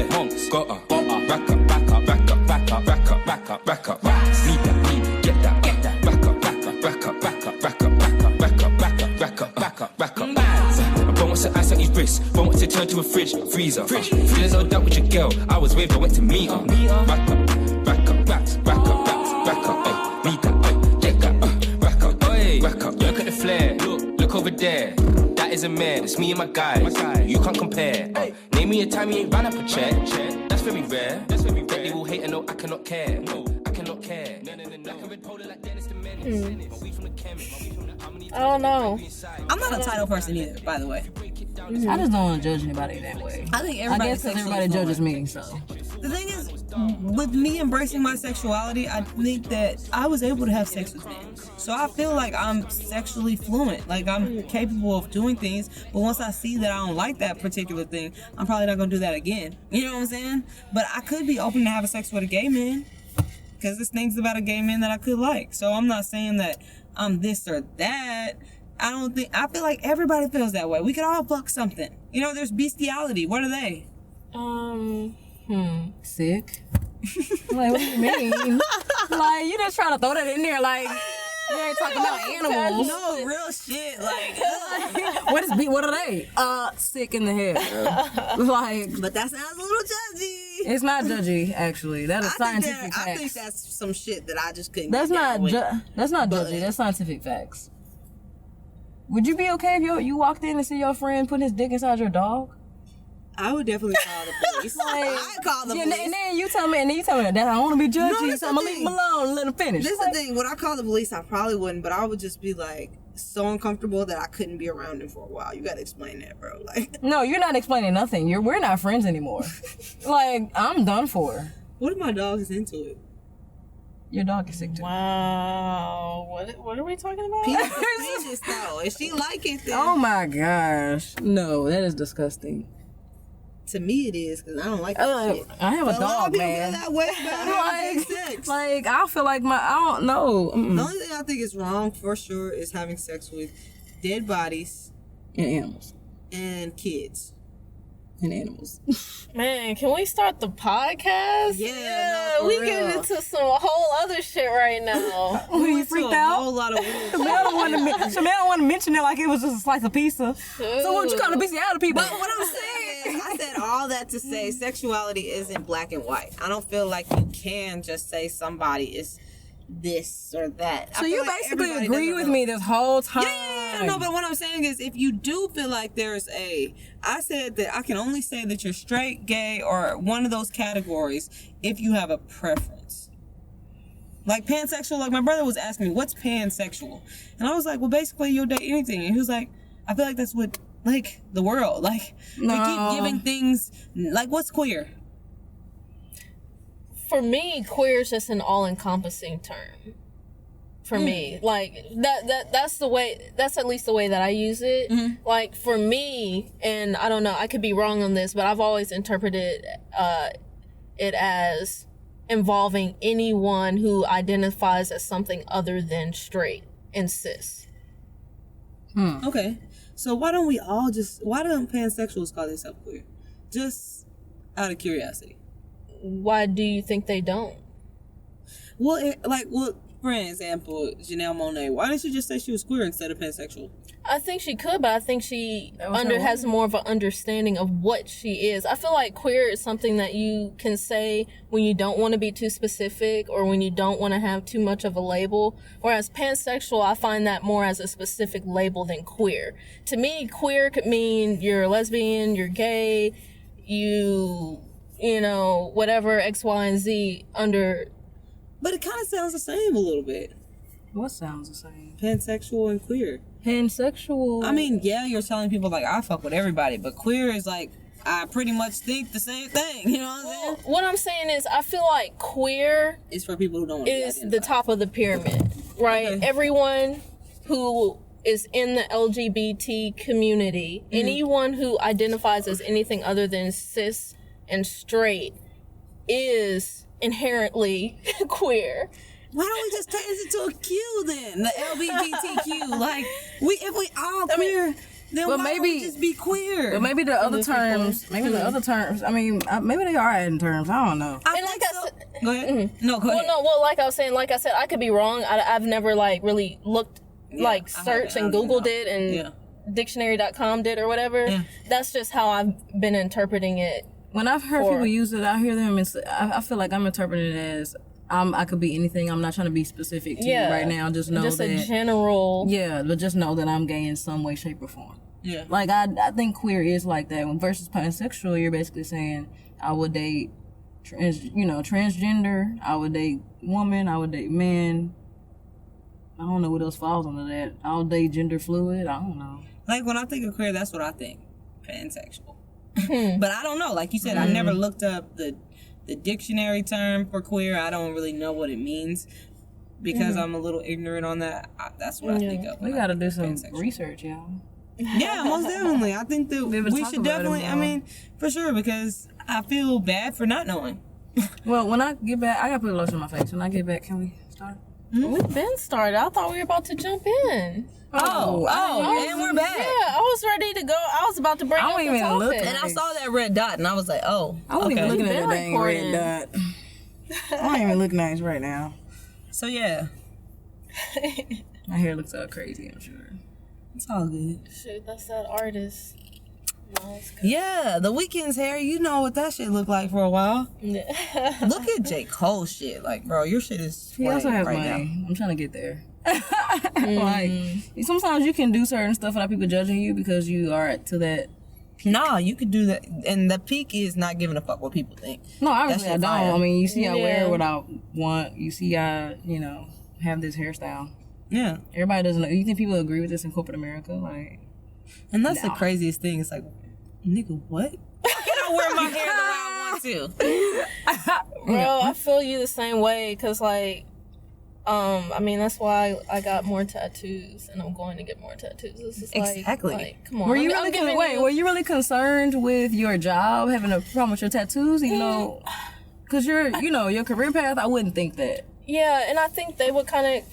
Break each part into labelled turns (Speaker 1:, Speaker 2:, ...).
Speaker 1: flair. Got her. Rack up. Need that. Get that. Rack up. Bro wants to ice on his wrist. Bro wants to turn to a fridge, freezer. Feelings all that with your girl. I was with, I went to meet her. Rack up. Need that. Get that. Rack up. Look at the flare. Look over there. That is a man. It's me and my guys. You can't compare. Name me a time you ain't ran up a check. That's very rare. They will hate and no, I cannot care.
Speaker 2: I don't know.
Speaker 3: I'm not a title person either, by the way.
Speaker 4: Mm-hmm. I just don't want to judge anybody that way.
Speaker 3: I think everybody
Speaker 4: judges me, so.
Speaker 3: The thing is, with me embracing my sexuality, I think that I was able to have sex with men. So I feel like I'm sexually fluent. Like, I'm capable of doing things, but once I see that I don't like that particular thing, I'm probably not going to do that again. You know what I'm saying? But I could be open to having sex with a gay man, because there's things about a gay man that I could like. So I'm not saying that I'm this or that. I feel like everybody feels that way. We could all fuck something. You know, there's bestiality. What are they?
Speaker 4: Sick. Like, what do you mean? Like, you just trying to throw that in there, like, you ain't talking about animals.
Speaker 3: No, real shit. Like,
Speaker 4: what are they? Sick in the head. Like,
Speaker 3: but that sounds a little judgy.
Speaker 4: It's not judgy, actually. That is scientific facts.
Speaker 3: I think that's some shit that I just couldn't.
Speaker 4: That's not judgy. That's scientific facts. Would you be okay if you walked in and see your friend putting his dick inside your dog?
Speaker 3: I would definitely call the police. I'd call the police.
Speaker 4: And then you tell me that I don't want to be judgy, so I'm going to leave him alone and let him finish.
Speaker 3: This is the thing. When I call the police, I probably wouldn't, but I would just be like so uncomfortable that I couldn't be around him for a while. You got to explain that, bro. Like,
Speaker 4: no, you're not explaining nothing. We're not friends anymore. Like, I'm done for.
Speaker 3: What if my dog is into it?
Speaker 4: Your dog is sick too.
Speaker 2: Wow. What are we talking about?
Speaker 3: Penis, though. If she like it, then...
Speaker 4: Oh my gosh. No, that is disgusting.
Speaker 3: To me, it is, because I don't like that shit.
Speaker 4: I have a dog, man.
Speaker 3: Feel that way about having sex.
Speaker 4: Like, I feel like I don't know.
Speaker 3: The only thing I think is wrong, for sure, is having sex with dead bodies.
Speaker 4: And animals.
Speaker 3: And kids.
Speaker 4: And animals.
Speaker 2: Man, can we start the podcast?
Speaker 3: Yeah,
Speaker 2: we getting into some whole other shit right now.
Speaker 4: You freaked out?
Speaker 3: A whole lot of weird
Speaker 4: Chamelle don't want to mention it like it was just a slice of pizza. So what you call the bestiality people?
Speaker 3: But what I'm saying is, I said all that to say sexuality isn't black and white. I don't feel like you can just say somebody is this or that.
Speaker 4: So you like basically agree with me this whole time.
Speaker 3: Yeah, no, but what I'm saying is if you do feel like I said that I can only say that you're straight, gay, or one of those categories if you have a preference. Like pansexual, like my brother was asking me, what's pansexual? And I was like, well, basically you'll date anything. And he was like, I feel like that's what, like, the world. Like, we keep giving things, like, what's queer?
Speaker 2: For me, queer is just an all-encompassing term. For me, like that's at least the way that I use it. Mm-hmm. Like for me, and I don't know, I could be wrong on this, but I've always interpreted it as involving anyone who identifies as something other than straight and cis.
Speaker 3: Okay, so why don't pansexuals call themselves queer? Just out of curiosity.
Speaker 2: Why do you think they don't?
Speaker 3: Well, for example, Janelle Monáe, why didn't she just say she was queer instead of pansexual?
Speaker 2: I think she could, but I think she has more of an understanding of what she is. I feel like queer is something that you can say when you don't want to be too specific or when you don't want to have too much of a label. Whereas pansexual, I find that more as a specific label than queer. To me, queer could mean you're a lesbian, you're gay, you know, whatever X, Y, and Z under...
Speaker 3: But it kind of sounds the same a little bit.
Speaker 4: What sounds the same?
Speaker 3: Pansexual and queer.
Speaker 4: Pansexual.
Speaker 3: I mean, yeah, you're telling people, like, I fuck with everybody, but queer is like, I pretty much think the same thing, you know what I'm saying?
Speaker 2: What I'm saying is, I feel like queer...
Speaker 3: is for people who don't want to be
Speaker 2: is the top of the pyramid, right? Okay. Everyone who is in the LGBT community, anyone who identifies as anything other than cis and straight is inherently queer.
Speaker 3: Why don't we just turn it into a Q then? The LGBTQ. Like, if we all queer, then
Speaker 4: But
Speaker 3: why
Speaker 4: maybe-
Speaker 3: don't we just be queer?
Speaker 4: But maybe the other terms, I mean, maybe they are adding terms. I don't know.
Speaker 3: I
Speaker 2: And
Speaker 3: think
Speaker 2: like I
Speaker 3: so.
Speaker 2: said-
Speaker 3: Go ahead. No, go ahead.
Speaker 2: Like I was saying, I could be wrong. I've never like really looked, like searched and Googled it and dictionary.com did or whatever.
Speaker 3: Yeah.
Speaker 2: That's just how I've been interpreting it.
Speaker 4: When I've heard people use it, I hear them. I feel like I'm interpreting it as I could be anything. I'm not trying to be specific to you right now. Just know
Speaker 2: just
Speaker 4: that.
Speaker 2: a general.
Speaker 4: Yeah, but just know that I'm gay in some way, shape, or form.
Speaker 3: Yeah.
Speaker 4: Like I think queer is like that. When versus pansexual, you're basically saying I would date, transgender. I would date woman. I would date men. I don't know what else falls under that. I'll date gender fluid. I don't know.
Speaker 3: Like when I think of queer, that's what I think. Pansexual. But I don't know. Like you said, I never looked up the dictionary term for queer. I don't really know what it means because I'm a little ignorant on that. That's what I think of.
Speaker 4: We gotta do some research, y'all.
Speaker 3: Yeah, most definitely. I think that we should definitely. I mean, for sure, because I feel bad for not knowing.
Speaker 4: Well, when I get back, I gotta put lotion on my face. When I get back, can we start?
Speaker 2: We've been started. I thought we were about to jump in.
Speaker 3: And we're back.
Speaker 2: Yeah, I was ready to go. I was about to bring up the
Speaker 4: even
Speaker 2: topic.
Speaker 4: look
Speaker 3: And I saw that red dot, and I was like, oh.
Speaker 4: I wasn't even looking at that dang
Speaker 2: recording.
Speaker 4: red dot. I don't even look nice right now.
Speaker 3: So yeah,
Speaker 4: My hair looks all crazy, I'm sure.
Speaker 3: it's all good.
Speaker 2: Shoot, that's that artist.
Speaker 3: Yeah, the Weeknd's hair, you know what that shit looked like for a while.
Speaker 2: Yeah.
Speaker 3: Look at J. Cole's shit. Like, bro, your shit is
Speaker 4: He also has
Speaker 3: right
Speaker 4: money. I'm trying to get there. Like, sometimes you can do certain stuff without people judging you because you are to that.
Speaker 3: Nah, you could do that. And the peak is not giving a fuck what people think.
Speaker 4: No, obviously I
Speaker 3: shit
Speaker 4: don't.
Speaker 3: fire.
Speaker 4: I mean, you see I wear
Speaker 2: Yeah.
Speaker 4: what I want. You see I, have this hairstyle.
Speaker 3: Yeah.
Speaker 4: Everybody doesn't know. You think people agree with this in corporate America? Like,
Speaker 3: And that's the craziest thing. It's like, nigga, what? Why can't I wear my hair the way I want to?
Speaker 2: Bro, I feel you the same way because, like, I mean, that's why I got more tattoos and I'm going to get more tattoos. It's just
Speaker 3: Exactly.
Speaker 2: Like, come on.
Speaker 4: were you
Speaker 2: I'm giving
Speaker 4: were you really concerned with your job having a problem with your tattoos? Because your career path, I wouldn't think that.
Speaker 2: Yeah, and I think they would kind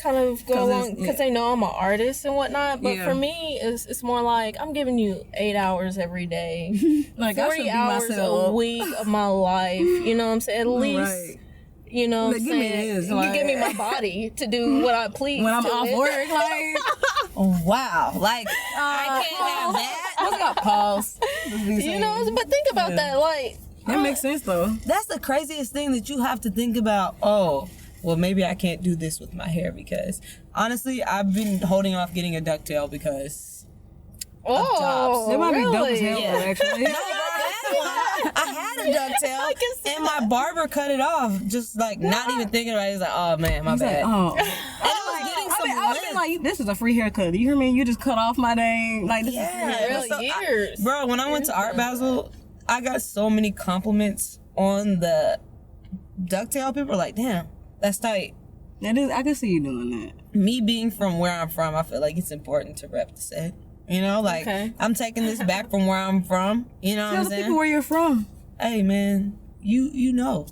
Speaker 2: of go along because they know I'm an artist and whatnot. But for me, it's more like I'm giving you 8 hours every day,
Speaker 4: Like, I should
Speaker 2: 40
Speaker 4: beat
Speaker 2: hours
Speaker 4: myself
Speaker 2: a week of my life. You know what I'm saying? At least.
Speaker 4: Right.
Speaker 2: You know what I'm
Speaker 4: Give me
Speaker 2: saying?
Speaker 4: this,
Speaker 2: You
Speaker 4: like-
Speaker 2: give me my body to do what I please.
Speaker 4: When I'm
Speaker 2: to
Speaker 4: off
Speaker 2: it.
Speaker 4: work, like,
Speaker 3: Wow. Like, I can't have that.
Speaker 4: what's got pause?
Speaker 2: You know, but think about that. Like,
Speaker 4: That makes sense though.
Speaker 3: That's the craziest thing that you have to think about. Oh, well, maybe I can't do this with my hair because honestly, I've been holding off getting a ducktail because jobs.
Speaker 4: It might
Speaker 2: really?
Speaker 4: be dope as hell,
Speaker 3: Yeah.
Speaker 4: actually.
Speaker 3: I had a ducktail and my barber cut it off, just like not even thinking about it. He's like, oh man, my bad.
Speaker 4: Oh.
Speaker 3: And I was getting some
Speaker 4: I
Speaker 3: length.
Speaker 4: like, this is a free haircut. You hear me? You just cut off my dang. Like, this is free hair.
Speaker 2: Really,
Speaker 3: So
Speaker 2: years.
Speaker 3: Bro, when I went to Art Basel, I got so many compliments on the ducktail. People were like, damn, that's tight.
Speaker 4: That is, I can see you doing that.
Speaker 3: Me being from where I'm from, I feel like it's important to rep the set. You know, like, I'm taking this back from where I'm from. You know what
Speaker 4: Tell
Speaker 3: I'm
Speaker 4: the
Speaker 3: saying?
Speaker 4: people where you're from.
Speaker 3: Hey, man, you know.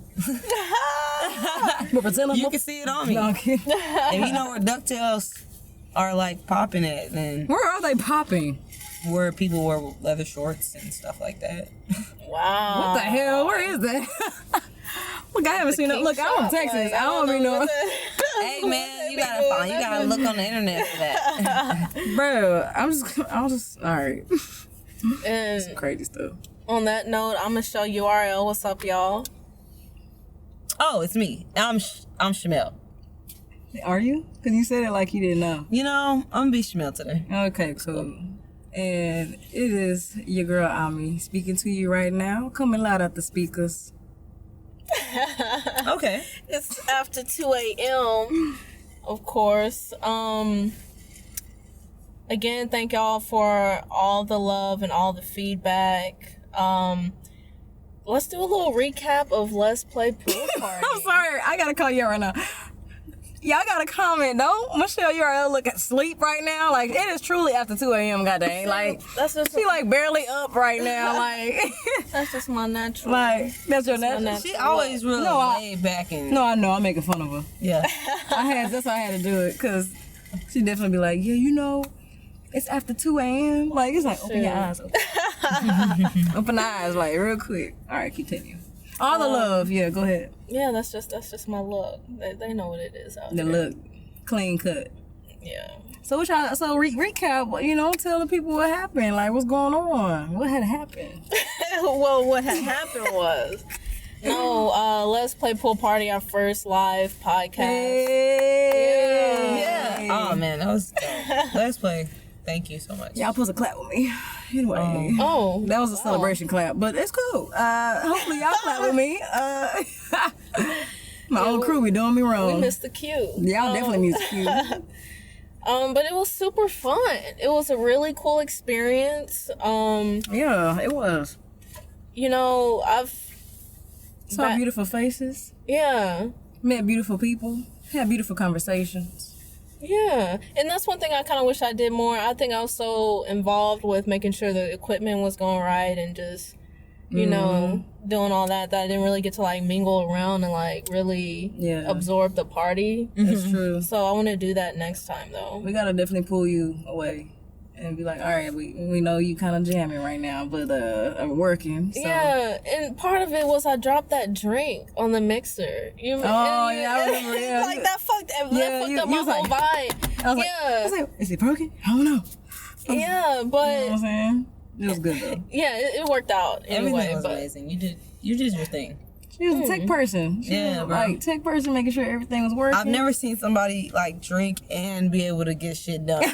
Speaker 4: But pretend
Speaker 3: You can see it on me.
Speaker 4: No, I'm kidding.
Speaker 3: If you know where ducktails are, like, popping at, then
Speaker 4: Where are they popping?
Speaker 3: where people wear leather shorts and stuff like that.
Speaker 2: Wow.
Speaker 4: What the hell? Where is that? Look, I haven't seen it. Look, I'm from Texas. I don't even know.
Speaker 3: Hey, man, you gotta look on the internet for that.
Speaker 4: Bro, I'm just, all right.
Speaker 2: And
Speaker 4: Crazy stuff.
Speaker 2: on that note, I'm gonna show URL. What's up, y'all?
Speaker 3: Oh, it's me. I'm Chamelle.
Speaker 4: Are you? Because you said it like you didn't know.
Speaker 3: You know, I'm gonna be Chamelle today.
Speaker 4: Okay, cool. And it is your girl Ammi speaking to you right now, coming loud at the speakers.
Speaker 3: Okay.
Speaker 2: It's after 2 a.m. Of course. Again, thank y'all for all the love and all the feedback. Let's do a little recap of Let's Play Pool Party.
Speaker 4: I'm sorry, I gotta call you right now. Y'all gotta comment, don't Michelle URL look at sleep right now? Like, it is truly after 2 a.m. goddamn. Like,
Speaker 2: That's just
Speaker 4: she like barely up right now. Like,
Speaker 2: that's just my natural.
Speaker 4: like that's your natural.
Speaker 3: She always really
Speaker 4: No,
Speaker 3: laid back and
Speaker 4: No, I know, I'm making fun of her.
Speaker 3: yeah.
Speaker 4: That's why I had to do it, because she definitely be like, yeah, it's after 2 a.m. Like, it's like, open your eyes. Open the eyes, like, real quick. All right, continue. All the love. Yeah, go ahead.
Speaker 2: Yeah, that's just my look. They know what it is out there.
Speaker 4: The look. Clean cut.
Speaker 2: Yeah.
Speaker 4: So what y'all, recap, you know, tell the people what happened. Like, what's going on? What had happened?
Speaker 2: Well, what had happened was... No, Let's Play Pool Party, our first live podcast.
Speaker 4: Hey.
Speaker 3: Yeah. Oh, man, that was dope. Let's Play. Thank you so much.
Speaker 4: Y'all supposed to clap with me. Anyway. That was a celebration clap, but it's cool. Hopefully y'all clap with me. My old crew be doing me wrong.
Speaker 2: We missed the cue.
Speaker 4: Y'all definitely missed the cue.
Speaker 2: But it was super fun. It was a really cool experience.
Speaker 4: Yeah, it was.
Speaker 2: You know,
Speaker 4: Saw beautiful faces.
Speaker 2: Yeah.
Speaker 4: Met beautiful people. Had beautiful conversations.
Speaker 2: Yeah. And that's one thing I kind of wish I did more. I think I was so involved with making sure the equipment was going right and just, you know, doing all that I didn't really get to, like, mingle around and, like, really absorb the party.
Speaker 4: That's true.
Speaker 2: So I want to do that next time, though.
Speaker 4: We got to definitely pull you away. And be like, all right, we know you kind of jamming right now, but I'm working. So.
Speaker 2: Yeah, and part of it was I dropped that drink on the mixer.
Speaker 4: I remember. Yeah,
Speaker 2: like that fucked up my whole vibe.
Speaker 4: I was like, is it broken? I don't know.
Speaker 2: Yeah, but
Speaker 4: you know what I'm saying? It was good though.
Speaker 2: Yeah, it worked out. Anyway,
Speaker 3: everything was amazing. You did your thing.
Speaker 4: She was a tech person. She was like tech person, making sure everything was working.
Speaker 3: I've never seen somebody like drink and be able to get shit done. You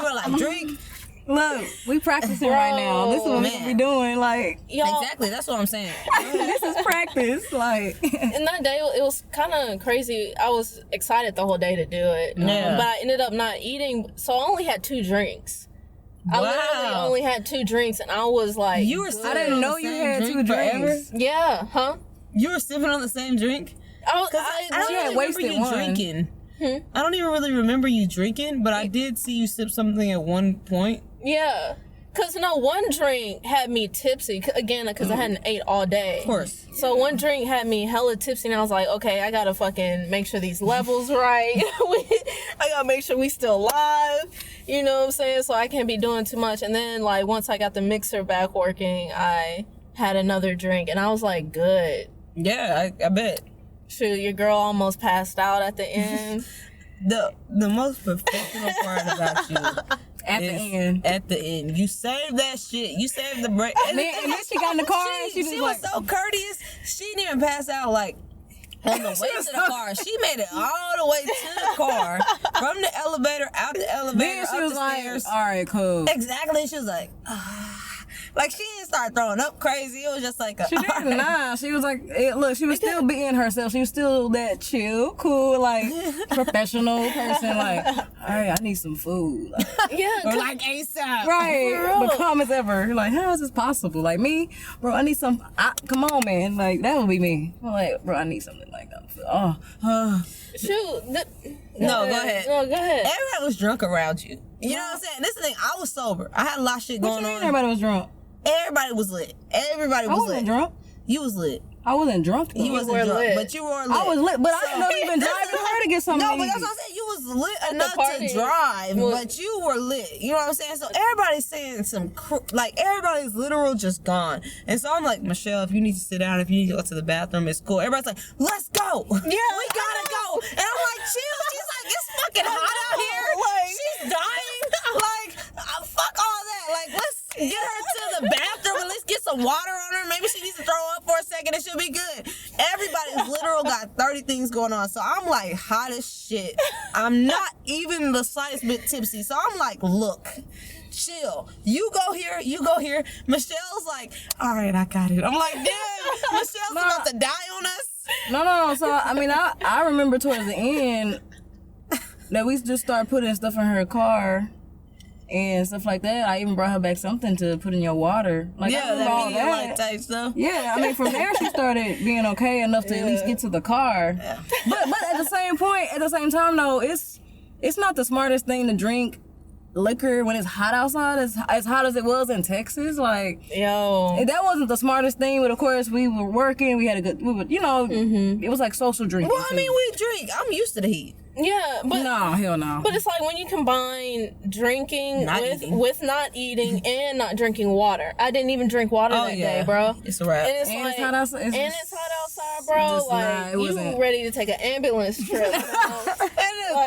Speaker 3: were like, drink.
Speaker 4: Look, we practicing right now. This is what we be doing. Like,
Speaker 3: exactly. That's what I'm saying.
Speaker 4: This is practice. Like,
Speaker 2: and that day it was kind of crazy. I was excited the whole day to do it, but I ended up not eating. So I only had 2 drinks. I literally only had 2 drinks, and I was like,
Speaker 4: I didn't know you had 2 drinks.
Speaker 2: Yeah, huh?
Speaker 3: You were sipping on the same drink?
Speaker 2: I
Speaker 3: don't even remember you drinking. I don't even really remember you drinking, but I did see you sip something at one point.
Speaker 2: Yeah. Because, one drink had me tipsy, again, because I hadn't ate all day.
Speaker 3: Of course.
Speaker 2: So one drink had me hella tipsy, and I was like, okay, I gotta fucking make sure these levels right. I gotta make sure we still live. You know what I'm saying? So I can't be doing too much. And then, like, once I got the mixer back working, I had another drink, and I was like, good.
Speaker 3: Yeah, I bet.
Speaker 2: Shoot, your girl almost passed out at the end.
Speaker 3: The most professional part about you
Speaker 4: at
Speaker 3: the end, you saved that shit. You saved the break.
Speaker 4: And then she got in the car.
Speaker 3: She was so courteous. She didn't even pass out like on the way to the car. She made it all the way to the car, from the elevator, out the elevator,
Speaker 4: then she was like,
Speaker 3: stairs.
Speaker 4: All right, cool.
Speaker 3: Exactly. She was like, like, she didn't start throwing up crazy. It was just like
Speaker 4: she didn't. Nah, she was like, look, she was still being herself. She was still that chill, cool, like, professional person. Like, all right, I need some food. Like,
Speaker 2: yeah,
Speaker 3: or like ASAP.
Speaker 4: Right. The calmest ever. Like, how is this possible? Like, me, bro, I need some. Come on, man. Like, that would be me. I'm like, bro, I need something like that.
Speaker 2: Shoot.
Speaker 3: No, go ahead.
Speaker 2: No, go ahead.
Speaker 3: Everybody was drunk around you. You know what I'm saying? This is the thing. I was sober. I had a lot of shit going on.
Speaker 4: Everybody was drunk.
Speaker 3: Everybody was lit. Everybody was lit.
Speaker 4: I wasn't drunk.
Speaker 3: You was lit.
Speaker 4: I wasn't drunk.
Speaker 3: You wasn't drunk,
Speaker 2: lit.
Speaker 3: but you were lit.
Speaker 4: I was lit, but I didn't know you been driving her to get something.
Speaker 3: No, but that's what I'm saying. You was lit enough to drive, but you were lit. You know what I'm saying? So everybody's saying everybody's literal just gone. And so I'm like, Michelle, if you need to sit down, if you need to go to the bathroom, it's cool. Everybody's like, let's go. Yeah, we gotta go. And I'm like, chill. She's like, it's fucking hot out here. She's dying. Like, fuck all that. Like, let's get her to the bathroom and let's get some water on her. Maybe she needs to throw up for a second and she'll be good. Everybody's literal got 30 things going on. So I'm like hot as shit. I'm not even the slightest bit tipsy. So I'm like, look, chill. You go here, you go here. Michelle's like, all right, I got it. I'm like, damn, Michelle's about to die on us.
Speaker 4: No. So, I mean, I remember towards the end that we just started putting stuff in her car and stuff like that. I even brought her back something to put in your water. Like,
Speaker 3: yeah, that type stuff.
Speaker 4: Yeah, I mean, from there she started being okay enough to at least get to the car. Yeah. But at the same time though, it's not the smartest thing to drink liquor when it's hot outside as hot as it was in Texas. Like,
Speaker 2: Yo.
Speaker 4: that wasn't the smartest thing, but of course we were working. We had a good, it was like social drinking.
Speaker 3: Well, I mean, we drink. I'm used to the heat.
Speaker 2: Yeah, but
Speaker 4: no, hell no.
Speaker 2: But it's like when you combine drinking with not eating and not drinking water. I didn't even drink water that day, bro.
Speaker 3: It's a wrap.
Speaker 2: And it's
Speaker 4: it's hot outside.
Speaker 2: It's hot outside, bro. Like you ready to take an ambulance trip.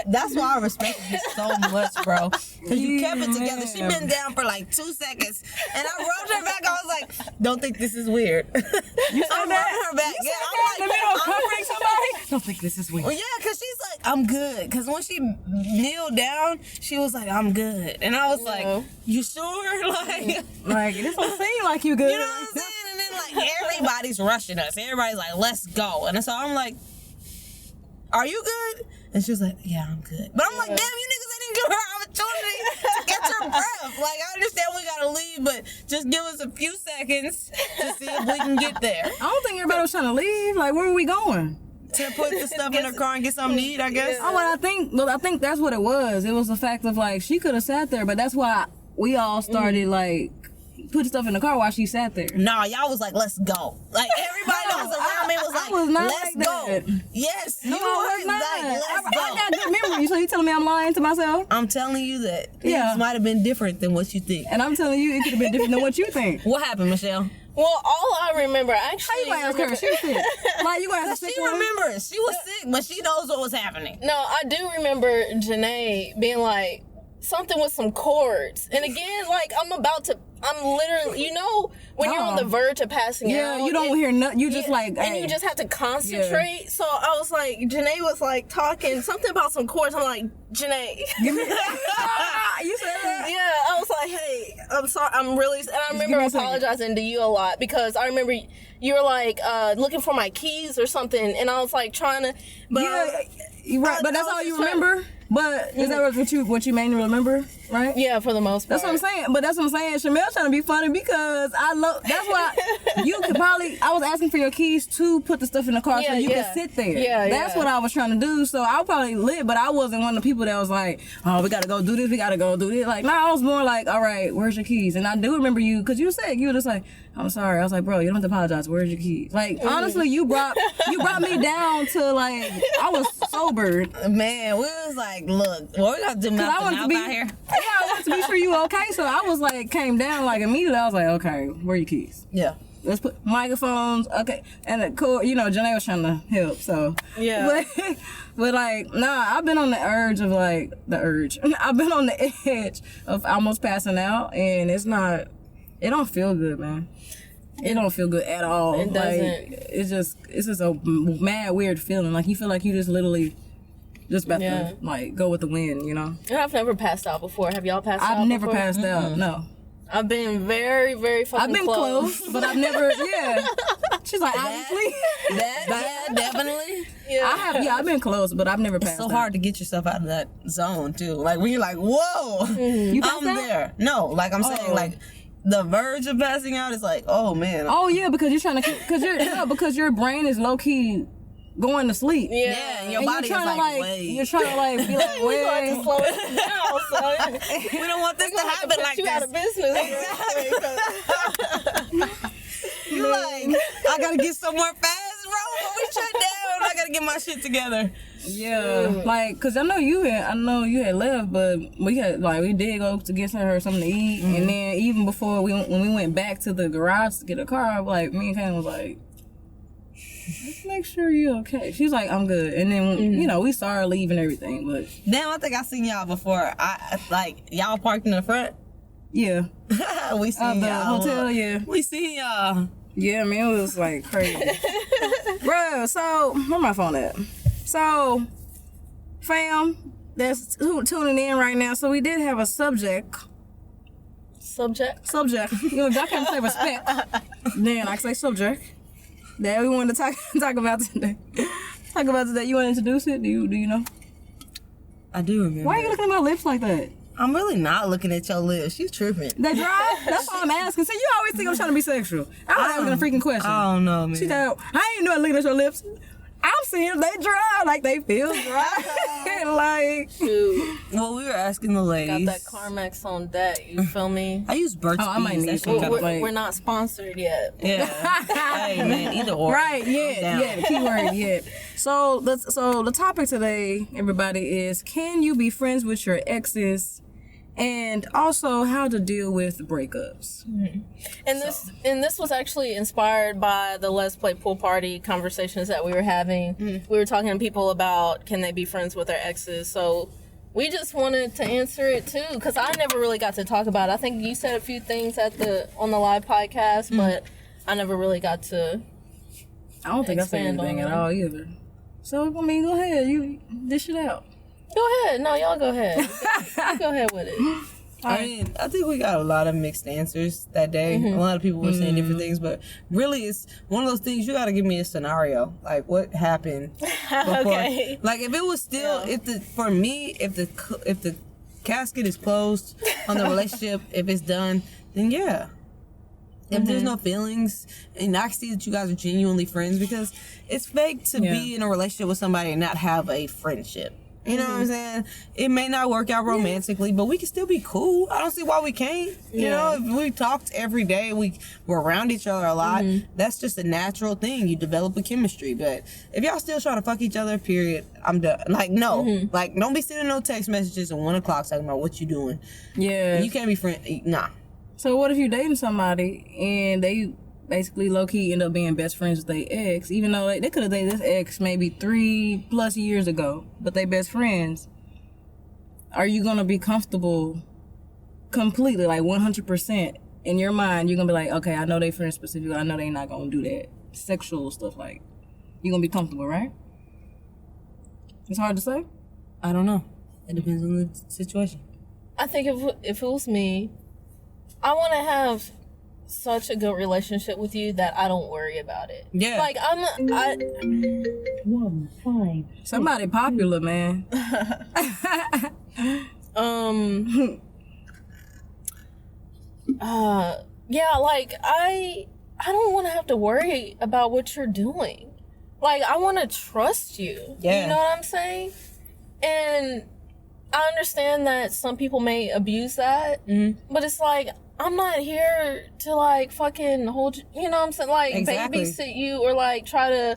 Speaker 3: That's why I respect you so much, bro. Because you kept it together. She been down for like 2 seconds, and I rubbed her back. I was like, "Don't think this is weird."
Speaker 4: You said that?
Speaker 3: Her back.
Speaker 4: You said that? I'm comforting somebody. Don't think this is weird.
Speaker 3: Well, yeah, because she's like, "I'm good." Because when she kneeled down, she was like, "I'm good," and I was like, "You sure?"
Speaker 4: Like this don't seem like you good.
Speaker 3: You know what I'm saying? And then like everybody's rushing us. Everybody's like, "Let's go," and so I'm like, "Are you good?" And she was like, "Yeah, I'm good." But I'm like, "Damn, you niggas ain't even give her opportunity to catch her breath." Like, I understand we gotta leave, but just give us a few seconds to see if we can get there.
Speaker 4: I don't think everybody was trying to leave. Like, where were we going?
Speaker 3: To put the stuff in her car and get something to eat, I guess.
Speaker 4: Oh, well, I think that's what it was. It was the fact of like she could have sat there, but that's why we all started like putting stuff in the car while she sat there.
Speaker 3: Nah, y'all was like, "Let's go." Like everybody that was around me was like,
Speaker 4: was not
Speaker 3: "Let's
Speaker 4: like
Speaker 3: go."
Speaker 4: that.
Speaker 3: Yes,
Speaker 4: No,
Speaker 3: you
Speaker 4: I
Speaker 3: was
Speaker 4: was not.
Speaker 3: like, "Let's go."
Speaker 4: I got good memory, so you telling me I'm lying to myself?
Speaker 3: I'm telling you that things might have been different than what you think.
Speaker 4: And I'm telling you, it could have been different than what you think.
Speaker 3: What happened, Michelle?
Speaker 2: Well, all I remember actually.
Speaker 4: How you gonna ask her? She was sick. Like you gonna ask her?
Speaker 3: She remembers. She was sick, but she knows what was happening.
Speaker 2: No, I do remember Janae being like something with some chords, and again, like I'm literally, when you're on the verge of passing out.
Speaker 4: Yeah, you don't hear nothing. You just like,
Speaker 2: and you just have to concentrate. Yeah. So I was like, Janae was like talking something about some chords. I'm like, Janae.
Speaker 4: You said that?
Speaker 2: Yeah, I was like, hey, I'm sorry. I'm really, and I remember apologizing to you a lot because I remember you were like looking for my keys or something, and I was like trying to. But
Speaker 4: right. But that's all you remember. But is that what you mainly remember, right?
Speaker 2: Yeah, for the most part.
Speaker 4: That's what I'm saying. But that's what I'm saying. Chamelle's trying to be funny because that's why you could probably. I was asking for your keys to put the stuff in the car so you could sit there.
Speaker 2: Yeah,
Speaker 4: that's what I was trying to do. So I probably lit, but I wasn't one of the people that was like, "Oh, we gotta go do this. We gotta go do this." Like, no, I was more like, "All right, where's your keys?" And I do remember you because you said you were just like, "I'm sorry." I was like, "Bro, you don't have to apologize. Where's your keys?" Like, honestly, you brought me down to like I was sober.
Speaker 3: Man, we was like, "Look, what we gotta do nothing out here."
Speaker 4: Yeah, I wanted to be sure you okay. So I was like, came down like immediately. I was like, "Okay, where are your keys?"
Speaker 3: Yeah.
Speaker 4: Let's put microphones, okay, and the cord. Janae was trying to help, so
Speaker 2: yeah.
Speaker 4: But like, nah, I've been on the urge of like I've been on the edge of almost passing out, and it's not. It don't feel good, man. It don't feel good at all.
Speaker 2: It doesn't.
Speaker 4: Like, it's just a mad weird feeling. Like you feel like you just literally. Just about to like go with the wind,
Speaker 2: And I've never passed out before. Have y'all passed out?
Speaker 4: I've never
Speaker 2: before?
Speaker 4: passed out. No.
Speaker 2: I've been very, very fucking
Speaker 4: I've been close, but I've never. Yeah. She's like, obviously.
Speaker 3: Yeah, definitely.
Speaker 2: Yeah.
Speaker 4: I've been close, but I've never passed out.
Speaker 3: It's so hard to get yourself out of that zone too. Like when you're like, whoa,
Speaker 4: You passed out?
Speaker 3: there. No, like I'm saying, like the verge of passing out is like, oh man.
Speaker 4: Oh yeah, because you're trying to, because your brain is low key going to sleep.
Speaker 3: Yeah, and your body is like, wait.
Speaker 4: You're trying to like be like, wait.
Speaker 2: We like to slow it down, son.
Speaker 3: We don't want this to happen like
Speaker 2: you
Speaker 3: this.
Speaker 2: out of business.
Speaker 3: You like, I gotta get somewhere fast, bro. But we shut down. I gotta get my shit together.
Speaker 4: Yeah, like, cause I know you had left, but we did go to get her something to eat, and then even before when we went back to the garage to get a car, like me and Kane was like, let's make sure you're okay. She's like, I'm good. And then, we saw her leave and everything, but.
Speaker 3: Damn, I think I seen y'all before. Y'all parked in the front?
Speaker 4: Yeah.
Speaker 3: We seen
Speaker 4: the
Speaker 3: y'all.
Speaker 4: hotel, yeah.
Speaker 3: We seen y'all.
Speaker 4: Yeah, man, it was like crazy. Bro, so, where my phone at? So, fam, that's tuning in right now. So we did have a subject.
Speaker 2: Subject?
Speaker 4: Y'all can't say respect. Then I can say subject. That we wanted to talk about today. You want to introduce it? Do you know?
Speaker 3: I do remember.
Speaker 4: Why are you looking at my lips like that?
Speaker 3: I'm really not looking at your lips. You tripping.
Speaker 4: They dry? That's all I'm asking. See, you always think I'm trying to be sexual. I'm asking a freaking question.
Speaker 3: I don't know, man.
Speaker 4: She's like, I ain't know looking at your lips. I'm seeing they dry, like they feel dry. Like,
Speaker 2: Shoot.
Speaker 3: Well, we were asking the ladies.
Speaker 2: Got that Carmex on deck, you feel me?
Speaker 3: I use Burt's Bees.
Speaker 4: I might need
Speaker 3: That shit
Speaker 4: some.
Speaker 3: kinda
Speaker 2: We're not sponsored yet.
Speaker 3: Yeah. Hey, man, either or.
Speaker 4: right, yeah, the keyword, yeah. So the topic today, everybody, is can you be friends with your exes? And also how to deal with breakups.
Speaker 2: And this was actually inspired by the Let's Play Pool Party conversations that we were having. We were talking to people about can they be friends with their exes. So we just wanted to answer it too, because I never really got to talk about it. I think you said a few things on the live podcast, but I never really got to.
Speaker 4: I don't think I said anything at all either. So I mean, go ahead, you dish it out.
Speaker 2: Go ahead. No, y'all go ahead. Go ahead with it.
Speaker 3: I mean, I think we got a lot of mixed answers that day. A lot of people were saying different things, but really it's one of those things you got to give me a scenario. Like what happened before.
Speaker 2: Okay.
Speaker 3: Like if it was still, if the casket is closed on the relationship, if it's done, then yeah. If there's no feelings, and I see that you guys are genuinely friends, because it's fake to be in a relationship with somebody and not have a friendship. You know what I'm saying? It may not work out romantically, but we can still be cool. I don't see why we can't. You know, if we talked every day, we're around each other a lot, that's just a natural thing. You develop a chemistry. But if y'all still trying to fuck each other, period, I'm done. Like, no. Like, don't be sending no text messages at 1 o'clock talking about what you doing.
Speaker 4: Yeah.
Speaker 3: You can't be friends. Nah.
Speaker 4: So what if you dating somebody and they basically low-key end up being best friends with their ex, even though they could have dated this ex maybe 3+ years ago, but they best friends? Are you going to be comfortable completely, like 100% in your mind? You're going to be like, okay, I know they friends specifically. I know they not going to do that sexual stuff. Like, you're going to be comfortable, right? It's hard to say.
Speaker 3: I don't know. It depends on the situation.
Speaker 2: I think if it was me, I want to have such a good relationship with you that I don't worry about it.
Speaker 3: Yeah.
Speaker 2: Like
Speaker 4: Somebody popular, man.
Speaker 2: Yeah, like I don't want to have to worry about what you're doing. Like I want to trust you.
Speaker 3: Yeah.
Speaker 2: You know what I'm saying? And I understand that some people may abuse that, but it's like I'm not here to like fucking hold you know what I'm saying, like babysit you or like try to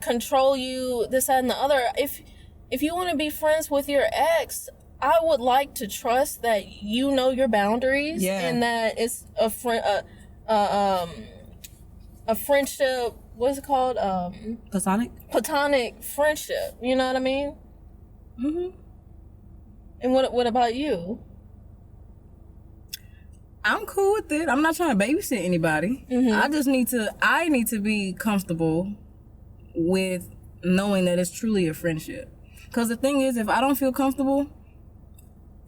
Speaker 2: control you, this, that, and the other. If you want to be friends with your ex, I would like to trust that you know your boundaries and that it's a friendship. What's it called? Platonic friendship. You know what I mean? And what about you?
Speaker 4: I'm cool with it. I'm not trying to babysit anybody. I just need to be comfortable with knowing that it's truly a friendship. Because the thing is, if I don't feel comfortable,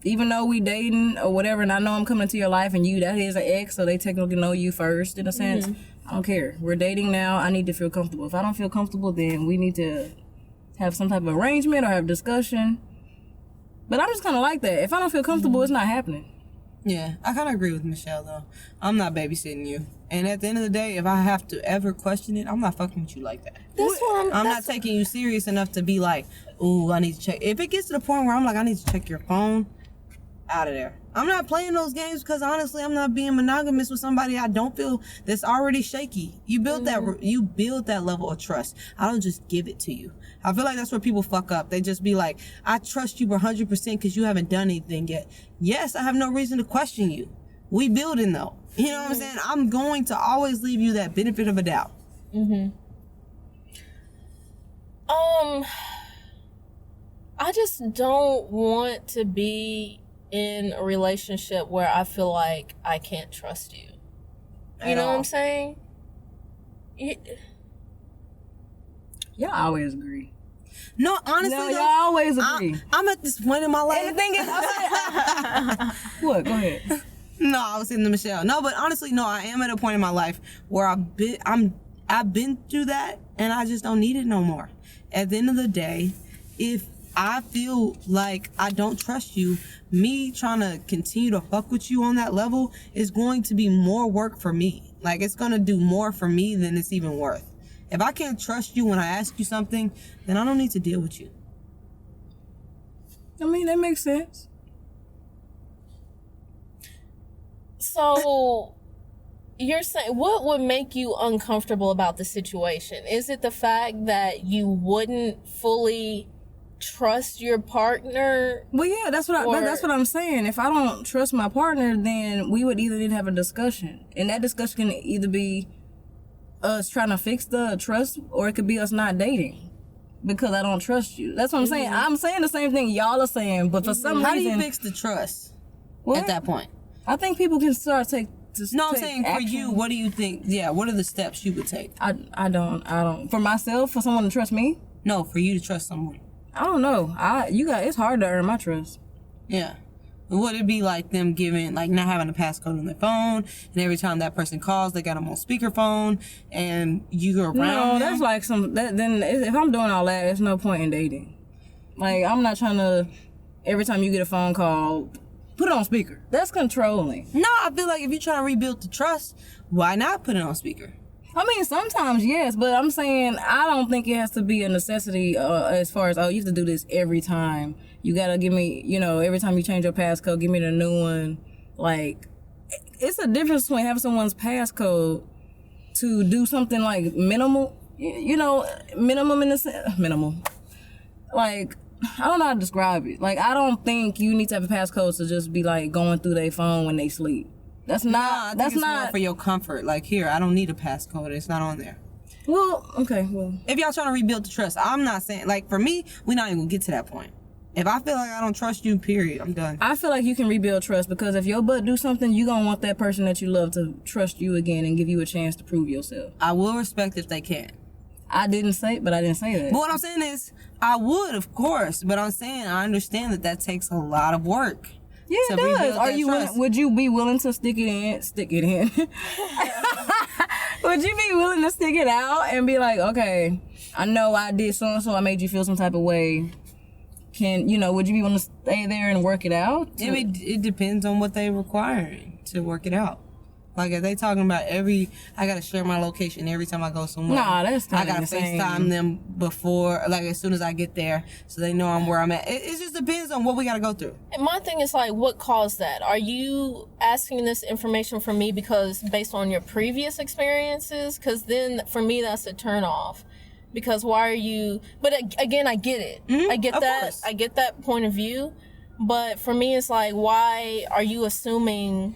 Speaker 4: even though we dating or whatever, and I know I'm coming into your life and that is an ex, so they technically know you first in a sense, I don't care. We're dating now. I need to feel comfortable. If I don't feel comfortable, then we need to have some type of arrangement or have discussion. But I'm just kind of like that. If I don't feel comfortable, it's not happening.
Speaker 3: Yeah, I kind of agree with Michelle, though. I'm not babysitting you. And at the end of the day, if I have to ever question it, I'm not fucking with you like that. I'm not taking you serious enough to be like, ooh, I need to check. If it gets to the point where I'm like, I need to check your phone, out of there. I'm not playing those games because honestly, I'm not being monogamous with somebody I don't feel that's already shaky. You build that level of trust. I don't just give it to you. I feel like that's where people fuck up. They just be like, I trust you 100% because you haven't done anything yet. Yes, I have no reason to question you. We building though. You know what I'm saying? I'm going to always leave you that benefit of a doubt.
Speaker 2: I just don't want to be in a relationship where I feel like I can't trust you. You know what I'm saying?
Speaker 4: Y'all always agree.
Speaker 3: No, honestly,
Speaker 4: y'all always agree.
Speaker 3: I'm at this point in my life.
Speaker 4: And the thing is, what? Go ahead.
Speaker 3: No, I was saying to Michelle. No, but honestly, no, I am at a point in my life where I've been through that, and I just don't need it no more. At the end of the day, if I feel like I don't trust you, me trying to continue to fuck with you on that level is going to be more work for me. Like, it's going to do more for me than it's even worth. If I can't trust you when I ask you something, then I don't need to deal with you.
Speaker 4: I mean, that makes sense.
Speaker 2: So, you're saying, what would make you uncomfortable about the situation? Is it the fact that you wouldn't fully trust your partner?
Speaker 4: Well, yeah, that's what I'm saying. If I don't trust my partner, then we would either need to have a discussion, and that discussion can either be us trying to fix the trust, or it could be us not dating because I don't trust you. That's what I'm saying. I'm saying the same thing y'all are saying, but for some reason,
Speaker 3: how do you fix the trust at that point?
Speaker 4: I think people can start
Speaker 3: I'm saying
Speaker 4: action.
Speaker 3: for you, what do you think? Yeah, what are the steps you would take?
Speaker 4: I don't. For myself, for someone to trust me?
Speaker 3: No, for you to trust someone.
Speaker 4: I don't know. It's hard to earn my trust.
Speaker 3: Yeah. Would it be like them not having a passcode on their phone, and every time that person calls, they got them on speakerphone, and you go around
Speaker 4: No,
Speaker 3: them?
Speaker 4: that's like then if I'm doing all that, there's no point in dating. Like, I'm not trying to, every time you get a phone call, put it on speaker. That's controlling.
Speaker 3: No, I feel like if you're trying to rebuild the trust, why not put it on speaker?
Speaker 4: I mean, sometimes, yes, but I'm saying I don't think it has to be a necessity as far as, you have to do this every time. You gotta give me, every time you change your passcode, give me the new one. Like, it's a difference between having someone's passcode to do something like minimal, minimum in the sense, minimal. Like, I don't know how to describe it. Like, I don't think you need to have a passcode to just be like going through their phone when they sleep. That's not.
Speaker 3: That's not more for your comfort. Like, here, I don't need a passcode. It's not on there.
Speaker 4: Well, okay. Well,
Speaker 3: if y'all trying to rebuild the trust, I'm not saying, like, for me, we're not even gonna get to that point. If I feel like I don't trust you, period, I'm done.
Speaker 4: I feel like you can rebuild trust because if your butt do something, you gonna want that person that you love to trust you again and give you a chance to prove yourself.
Speaker 3: I will respect if they can.
Speaker 4: I didn't say that.
Speaker 3: But what I'm saying is, I would, of course, but I'm saying I understand that takes a lot of work.
Speaker 4: Yeah, it does. Would you be willing to stick it in? Would you be willing to stick it out and be like, okay, I know I did so and so, I made you feel some type of way. Would you be willing to stay there and work it out?
Speaker 3: It depends on what they're requiring to work it out. Like, if they talking about I gotta share my location every time I go somewhere.
Speaker 4: Nah, that's kind of
Speaker 3: I gotta FaceTime them before, like, as soon as I get there, so they know I'm where I'm at. It just depends on what we gotta go through.
Speaker 2: And my thing is, like, what caused that? Are you asking this information from me because based on your previous experiences? Because then, for me, that's a turn off. Because why are you? But again, I get it.
Speaker 3: Mm-hmm,
Speaker 2: I get that. Course. I get that point of view. But for me, it's like, why are you assuming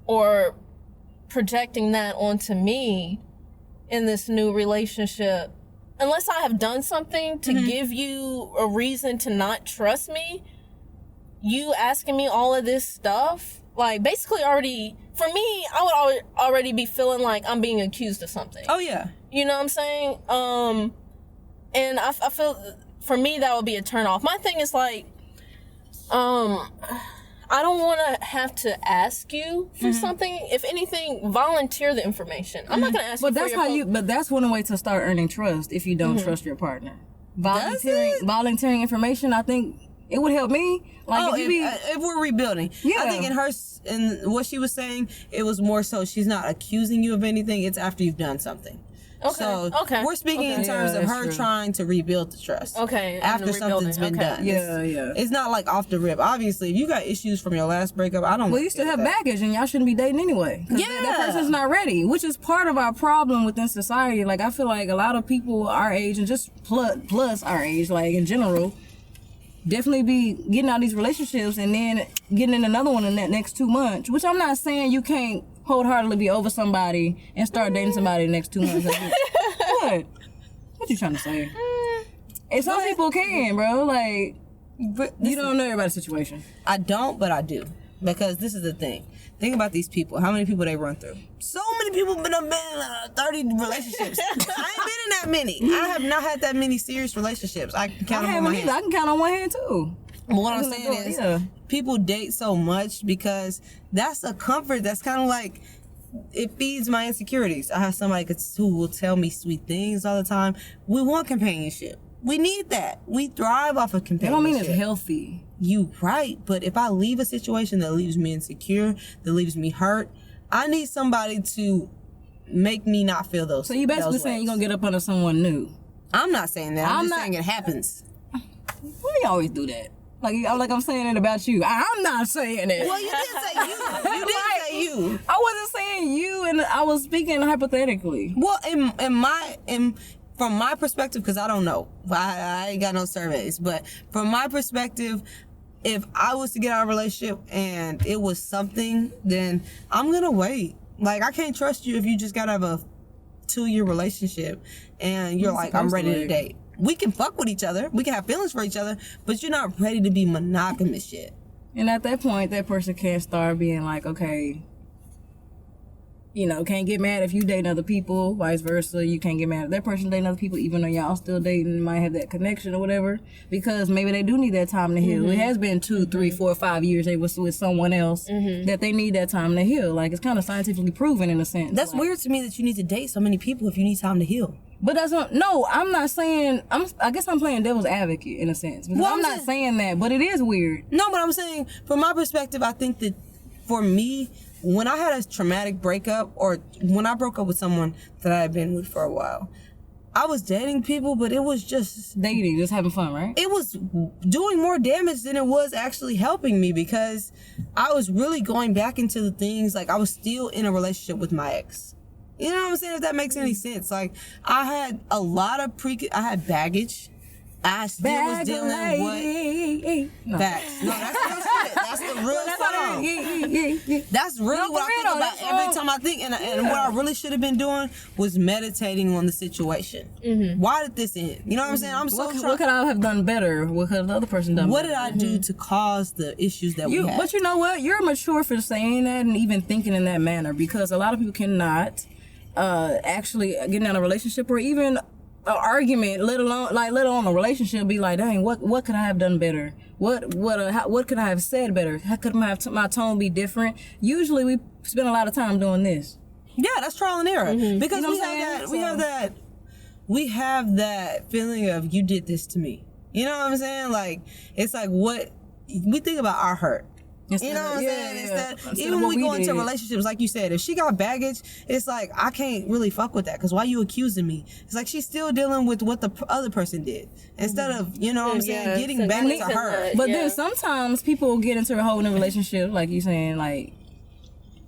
Speaker 2: or projecting that onto me in this new relationship? Unless I have done something to give you a reason to not trust me, you asking me all of this stuff, like, basically already, for me, I would already be feeling like I'm being accused of something.
Speaker 3: Oh, yeah.
Speaker 2: You know what I'm saying? And I feel, for me, that would be a turn off. My thing is, like, I don't want to have to ask you for something. If anything, volunteer the information. I'm not going to ask you.
Speaker 4: But that's one way to start earning trust if you don't trust your partner. Volunteering information, I think it would help me. Like,
Speaker 3: if we're rebuilding,
Speaker 4: yeah.
Speaker 3: I think in what she was saying, it was more so she's not accusing you of anything. It's after you've done something.
Speaker 2: Okay.
Speaker 3: So we're speaking in terms of her trying to rebuild the trust.
Speaker 2: Okay.
Speaker 3: After something's been done.
Speaker 4: Yeah,
Speaker 3: It's not like off the rip. Obviously, if you got issues from your last breakup, I don't.
Speaker 4: Well, you still have baggage, and y'all shouldn't be dating anyway.
Speaker 3: Yeah.
Speaker 4: That person's not ready, which is part of our problem within society. Like, I feel like a lot of people our age, and just plus our age, like, in general, definitely be getting out these relationships and then getting in another one in that next 2 months. Which I'm not saying you can't wholeheartedly be over somebody and start dating somebody the next 2 months. What you trying to say? And some people can, bro. Like, but you don't know everybody's situation.
Speaker 3: I don't, but I do. Because this is the thing. Think about these people. How many people they run through? So many people have been in 30 relationships. I ain't been in that many. I have not had that many serious relationships. I can count them on my hand.
Speaker 4: I can count on one hand too.
Speaker 3: But what I'm saying is, people date so much because that's a comfort. That's kind of like, it feeds my insecurities. I have somebody who will tell me sweet things all the time. We want companionship. We need that. We thrive off of companionship.
Speaker 4: That don't mean it's healthy.
Speaker 3: You right, but if I leave a situation that leaves me insecure, that leaves me hurt, I need somebody to make me not feel those.
Speaker 4: So you basically
Speaker 3: those
Speaker 4: saying
Speaker 3: ways.
Speaker 4: you're gonna get up under someone new.
Speaker 3: I'm not saying that. I'm just
Speaker 4: not
Speaker 3: saying it happens.
Speaker 4: We always do that. Like I'm saying it about you. I'm not saying it.
Speaker 3: Well, you did say you. You did say you.
Speaker 4: I wasn't saying you, and I was speaking hypothetically.
Speaker 3: Well, from my perspective, because I don't know, I ain't got no surveys, but from my perspective, if I was to get out of a relationship and it was something, then I'm gonna wait. Like, I can't trust you if you just got out of a 2-year relationship and you're like, I'm ready to date. We can fuck with each other, we can have feelings for each other, but you're not ready to be monogamous yet.
Speaker 4: And at that point, that person can't start being like, okay, you know, can't get mad if you dating other people, vice versa. You can't get mad if that person dating other people, even though y'all still dating, might have that connection or whatever, because maybe they do need that time to heal. It has been 2, 3, 4, 5 years they was with someone else that they need that time to heal. Like, it's kind of scientifically proven in a sense.
Speaker 3: That's
Speaker 4: like,
Speaker 3: weird to me that you need to date so many people if you need time to heal.
Speaker 4: But that's not, no, I'm not saying, I guess I'm playing devil's advocate in a sense. Because
Speaker 3: Well,
Speaker 4: I'm not saying that, but it is weird.
Speaker 3: No, but I'm saying, from my perspective, I think that for me, when I had a traumatic breakup, or when I broke up with someone that I had been with for a while, I was dating people, but it was just
Speaker 4: Dating, just having fun, right?
Speaker 3: it was doing more damage than it was actually helping me, because I was really going back into the things, like I was still in a relationship with my ex. You know what I'm saying? If that makes any sense. Like, I had a lot of I had baggage. I still was dealing with facts. No, that's real shit. That's the real song. That's really what I think about every time I think. And what I really should have been doing was meditating on the situation. Why did this end? You know what I'm saying? I'm so
Speaker 4: What could I have done better? What could the other person done
Speaker 3: What
Speaker 4: better?
Speaker 3: did I do to cause the issues that we had?
Speaker 4: But you know what? You're mature for saying that and even thinking in that manner, because a lot of people cannot actually get in a relationship or even an argument, let alone a relationship, be like, dang, what could I have done better? What could I have said better? How could my tone be different? Usually we spend a lot of time doing this.
Speaker 3: Yeah, that's trial and error. Because
Speaker 4: You know
Speaker 3: we have that feeling of, you did this to me. You know what I'm saying? Like, it's like, what we think about our hurt. You know what I'm saying? Instead, even when we go into relationships, like you said, if she got baggage, it's like, I can't really fuck with that, because why you accusing me? It's like she's still dealing with what the other person did, instead of, you know what I'm saying, getting back to her.
Speaker 4: But then sometimes people get into a whole new relationship, like you saying, like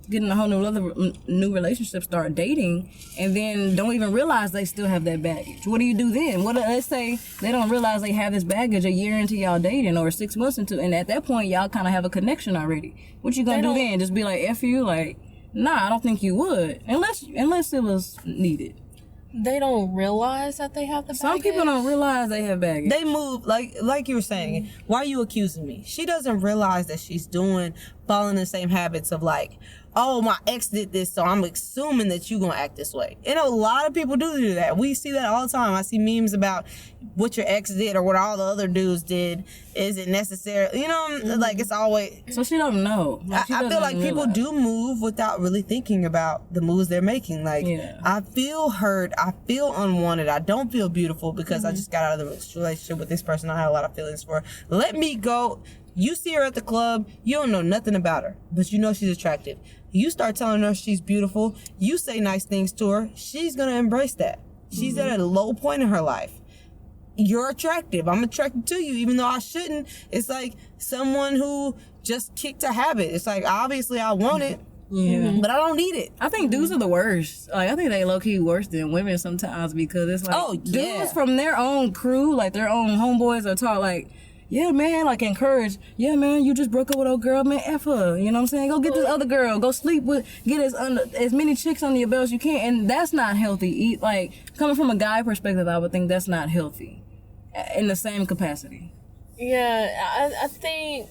Speaker 4: getting a whole new relationship, start dating, and then don't even realize they still have that baggage. What do you do then? Let's say they don't realize they have this baggage a year into y'all dating, or 6 months into, and at that point y'all kind of have a connection already. What you gonna do then? Just be like, F you? Like, nah, I don't think you would, unless it was needed.
Speaker 2: They don't realize that they have the baggage.
Speaker 4: Some people don't realize they have baggage.
Speaker 3: They move, like you were saying, why are you accusing me? She doesn't realize that she's following the same habits of, like, oh, my ex did this, so I'm assuming that you gonna act this way. And a lot of people do that. We see that all the time. I see memes about what your ex did or what all the other dudes did. Is it necessary? You know, like, it's always...
Speaker 4: So she don't know.
Speaker 3: Like, I feel like people do move without really thinking about the moves they're making. Like, I feel hurt. I feel unwanted. I don't feel beautiful because I just got out of the relationship with this person I had a lot of feelings for. Let me go. You see her at the club. You don't know nothing about her, but you know she's attractive. You start telling her she's beautiful. You say nice things to her. She's going to embrace that. She's at a low point in her life. You're attractive. I'm attracted to you, even though I shouldn't. It's like someone who just kicked a habit. It's like, obviously I want it, but I don't need it.
Speaker 4: I think dudes are the worst. Like, I think they low-key worse than women sometimes, because it's like, dudes from their own crew, like their own homeboys, are taught like, yeah, man, like, encourage. Yeah, man, you just broke up with old girl, man, F her. You know what I'm saying? Go get this other girl. Go sleep with, get as many chicks under your belt as you can. And that's not healthy. Like, coming from a guy perspective, I would think that's not healthy in the same capacity.
Speaker 2: Yeah, I think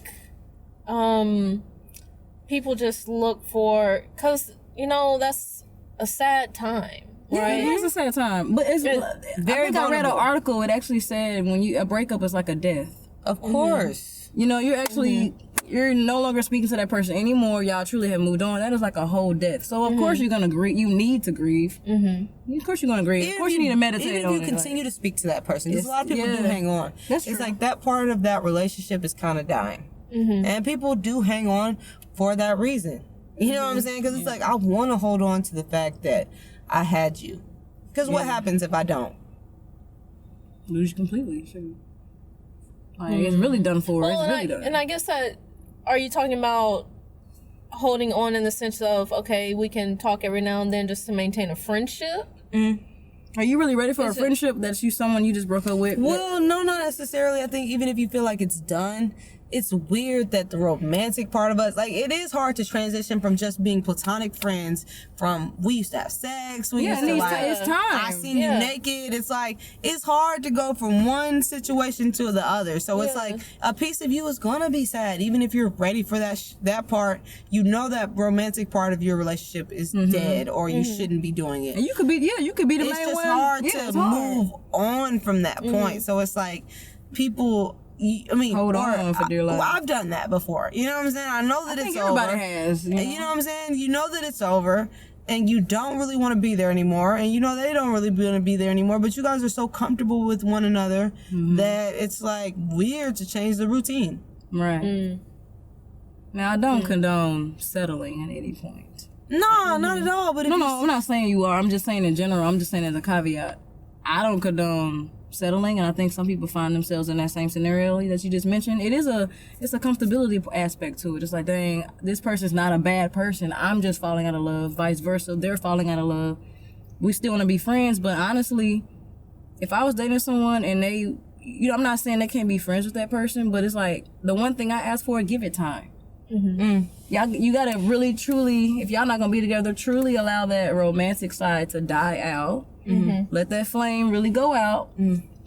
Speaker 2: people just look for, because, you know, that's a sad time. Right.
Speaker 4: Yeah, it is a sad time. But it's very I think I read an article, it actually said a breakup is like a death.
Speaker 3: Of course.
Speaker 4: You know, you're actually, you're no longer speaking to that person anymore. Y'all truly have moved on. That is like a whole death. So, of course, you're going to grieve. You need to grieve. Of course, you're going to grieve. Of course, you need to meditate on it.
Speaker 3: Even if you continue to speak to that person. Because a lot of people do hang on.
Speaker 4: That's true.
Speaker 3: It's like that part of that relationship is kind of dying. And people do hang on for that reason. You know what I'm saying? Because it's like, I want to hold on to the fact that I had you. Because what happens if I don't?
Speaker 4: Lose you completely. Sure. Like, it's really done for.
Speaker 2: Well,
Speaker 4: it's really done.
Speaker 2: And I guess that, are you talking about holding on in the sense of, okay, we can talk every now and then just to maintain a friendship?
Speaker 4: Are you really ready for a friendship that's someone you just broke up with?
Speaker 3: Well, no, not necessarily. I think even if you feel like it's done, it's weird that the romantic part of us, like, it is hard to transition from just being platonic friends from we used to have sex, we used to like,
Speaker 4: it's time.
Speaker 3: I seen you naked. It's like, it's hard to go from one situation to the other. So it's like a piece of you is gonna be sad, even if you're ready for that part. You know that romantic part of your relationship is dead, or you shouldn't be doing it.
Speaker 4: And you could be the main one.
Speaker 3: It's just hard to move on from that point. So it's like people. I mean,
Speaker 4: hold on for dear life.
Speaker 3: Well, I've done that before. You know what I'm saying? I know that it's over.
Speaker 4: Everybody has.
Speaker 3: You know what I'm saying? You know that it's over, and you don't really want to be there anymore, and you know they don't really want to be there anymore. But you guys are so comfortable with one another that it's like weird to change the routine.
Speaker 4: Right. Now I don't condone settling at any point.
Speaker 3: No, not at all. But
Speaker 4: no, I'm not saying you are. I'm just saying in general. I'm just saying as a caveat. I don't condone settling, and I think some people find themselves in that same scenario that you just mentioned. It's a comfortability aspect to it. It's like, dang, this person's not a bad person. I'm just falling out of love. Vice versa, they're falling out of love. We still want to be friends, but honestly, if I was dating someone and they, I'm not saying they can't be friends with that person, but it's like the one thing I ask for, give it time. Y'all, you gotta really, truly, if y'all not gonna be together, truly allow that romantic side to die out. Let that flame really go out.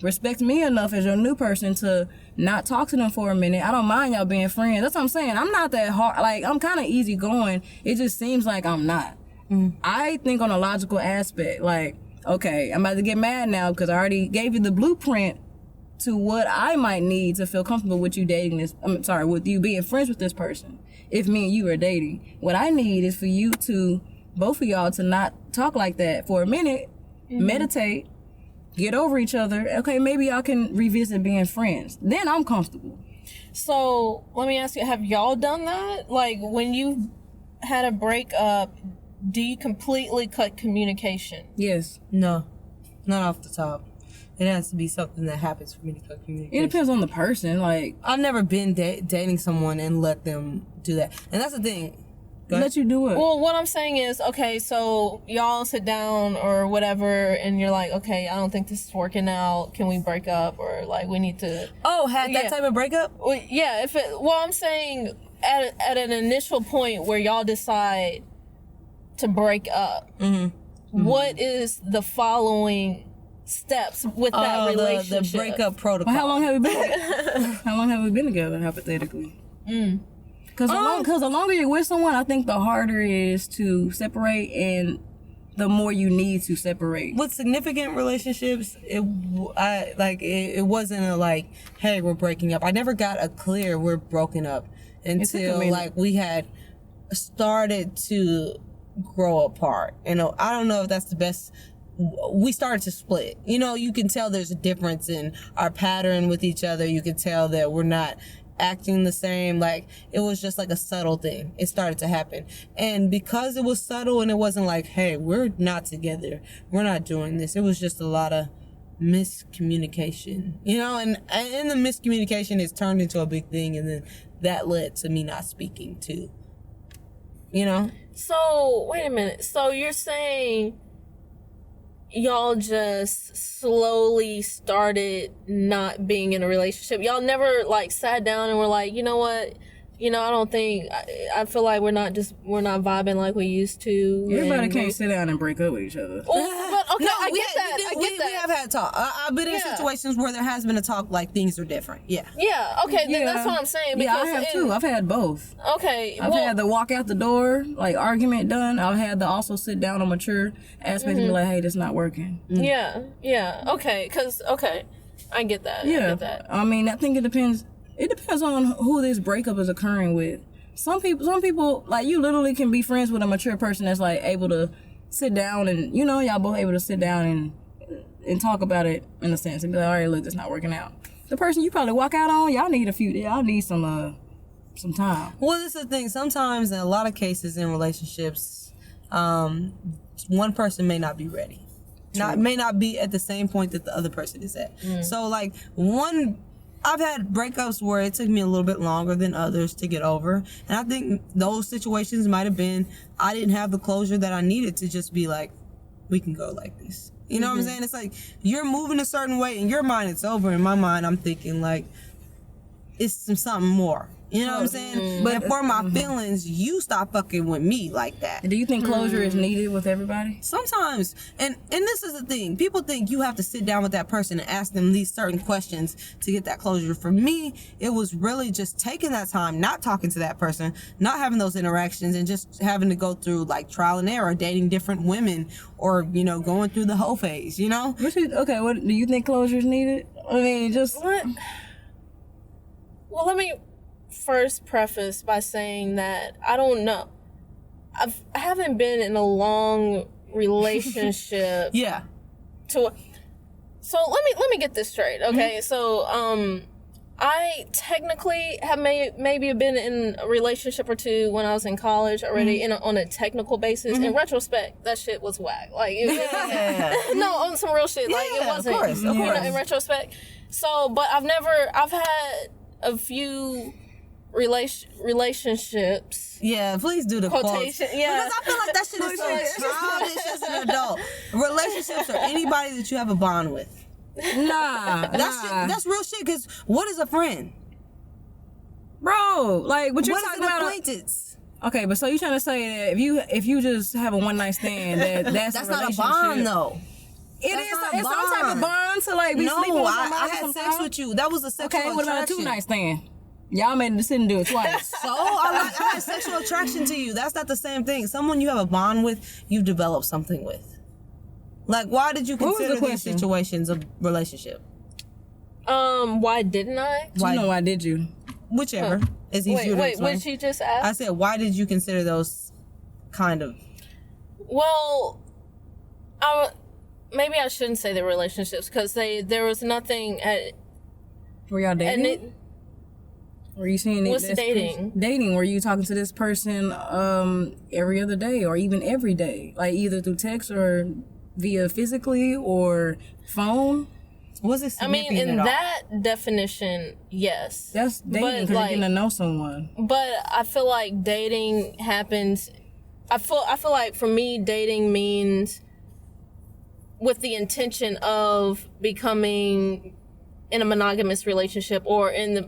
Speaker 4: Respect me enough as your new person to not talk to them for a minute. I don't mind y'all being friends. That's what I'm saying. I'm not that hard. Like, I'm kind of easygoing. It just seems like I'm not. I think on a logical aspect, like, okay, I'm about to get mad now because I already gave you the blueprint to what I might need to feel comfortable with you dating this. With you being friends with this person. If me and you are dating, what I need is for you to, both of y'all, to not talk like that for a minute. Meditate, get over each other. Okay, maybe y'all can revisit being friends. Then I'm comfortable.
Speaker 2: So let me ask you, have y'all done that? Like, when you had a breakup, do you completely cut communication?
Speaker 4: Yes.
Speaker 3: No, not off the top. It has to be something that happens for me to cut communication.
Speaker 4: It depends on the person. Like,
Speaker 3: I've never been dating someone and let them do that. And that's the thing.
Speaker 4: Let you do it.
Speaker 2: Well, what I'm saying is, okay, so y'all sit down or whatever, and you're like, okay, I don't think this is working out. Can we break up? Or like, we need to.
Speaker 3: Oh, had that type of breakup?
Speaker 2: Well, yeah. I'm saying at an initial point where y'all decide to break up, what is the following steps with that relationship?
Speaker 3: The breakup protocol.
Speaker 4: Well, how long have we been? How long have we been together, hypothetically? Because the longer you're with someone, I think the harder it is to separate, and the more you need to separate.
Speaker 3: With significant relationships, it wasn't a like, hey, we're breaking up. I never got a clear we're broken up until like we had started to grow apart. I don't know if that's the best. We started to split. You can tell there's a difference in our pattern with each other. You can tell that we're not acting the same. Like, it was just like a subtle thing. It started to happen. And because it was subtle and it wasn't like, hey, we're not together, we're not doing this. It was just a lot of miscommunication, and the miscommunication is turned into a big thing. And then that led to me not speaking too,
Speaker 2: So, wait a minute. So you're saying y'all just slowly started not being in a relationship? Y'all never like sat down and were like, you know what? I don't think, I feel like we're not vibing like we used to.
Speaker 4: Everybody can't sit down and break up with each other.
Speaker 2: But okay, no, I get that.
Speaker 3: We have had talk. I've been in situations where there has been a talk like things are different. Yeah.
Speaker 2: Yeah. Okay. Then that's what I'm saying.
Speaker 4: Because I have too. I've had both.
Speaker 2: Okay.
Speaker 4: I've had the walk out the door, like argument done. I've had the also sit down on mature aspects and be like, hey, this not working.
Speaker 2: Yeah. Yeah. Okay. I get that.
Speaker 4: Yeah.
Speaker 2: I get that.
Speaker 4: I mean, I think it depends. It depends on who this breakup is occurring with. Some people, like, you literally can be friends with a mature person that's like able to sit down and, y'all both able to sit down and talk about it in a sense and be like, all right, look, this not working out. The person you probably walk out on, y'all need some time.
Speaker 3: Well, this is the thing. Sometimes, in a lot of cases in relationships, one person may not be ready. May not be at the same point that the other person is at. So like I've had breakups where it took me a little bit longer than others to get over. And I think those situations might have been, I didn't have the closure that I needed to just be like, we can go like this. You know what I'm saying? It's like, you're moving a certain way. In your mind, it's over. In my mind, I'm thinking like, it's something more. You know what I'm saying? But for my feelings, you stop fucking with me like that.
Speaker 4: Do you think closure is needed with everybody?
Speaker 3: Sometimes. And this is the thing. People think you have to sit down with that person and ask them these certain questions to get that closure. For me, it was really just taking that time, not talking to that person, not having those interactions, and just having to go through like trial and error, dating different women, or, you know, going through the whole phase, you know?
Speaker 4: Okay, what do you think closure is needed? I mean, just...
Speaker 2: What? Well, let me first preface by saying that I don't know. I haven't been in a long relationship.
Speaker 3: Yeah.
Speaker 2: So let me get this straight, okay? So I technically have maybe been in a relationship or two when I was in college already, on a technical basis. In retrospect, that shit was whack. Like, no, on some real shit. Like, it wasn't.
Speaker 3: Of course.
Speaker 2: You know, in retrospect. So, but I've had a few relationships.
Speaker 3: Yeah, please do the quotation.
Speaker 2: Quotation, yeah.
Speaker 3: Because I feel like that shit is so childish as an adult. Relationships are anybody that you have a bond with.
Speaker 4: Nah.
Speaker 3: That's real shit, because what is a friend?
Speaker 4: Bro, like, what you're
Speaker 3: What is
Speaker 4: talking
Speaker 3: an
Speaker 4: about...
Speaker 3: acquaintance?
Speaker 4: Okay, but so you trying to say that if you just have a one night stand, that's
Speaker 3: That's
Speaker 4: a
Speaker 3: not a
Speaker 4: relationship.
Speaker 3: bond, though.
Speaker 4: It's
Speaker 3: not a
Speaker 4: some type of bond to like be sleeping with somebody.
Speaker 3: I had sex with you. That was a sexual
Speaker 4: Okay, what about a
Speaker 3: attraction.
Speaker 4: 2-night stand? Y'all made a decision to do it twice.
Speaker 3: So I had sexual attraction to you. That's not the same thing. Someone you have a bond with, you develop something with. Like, why did you
Speaker 4: What was the
Speaker 3: consider these
Speaker 4: question?
Speaker 3: situations a relationship?
Speaker 2: Why didn't I?
Speaker 4: Why did you?
Speaker 3: Whichever is easier to
Speaker 2: Wait,
Speaker 3: explain.
Speaker 2: what did she just ask?
Speaker 3: I said, why did you consider those kind of?
Speaker 2: Well, maybe I shouldn't say the relationships, because there was nothing at.
Speaker 4: Were y'all dating?
Speaker 2: And it,
Speaker 4: Were you seeing
Speaker 2: What's
Speaker 4: this
Speaker 2: dating?
Speaker 4: Dating. Were you talking to this person every other day or even every day? Like either through text or via physically or phone?
Speaker 3: Was it
Speaker 2: I mean,
Speaker 3: significant
Speaker 2: in
Speaker 3: at all?
Speaker 2: that definition, yes.
Speaker 4: That's dating
Speaker 2: But,
Speaker 4: because
Speaker 2: like,
Speaker 4: you're getting to know someone.
Speaker 2: But I feel like dating happens. I feel like for me, dating means with the intention of becoming in a monogamous relationship or in the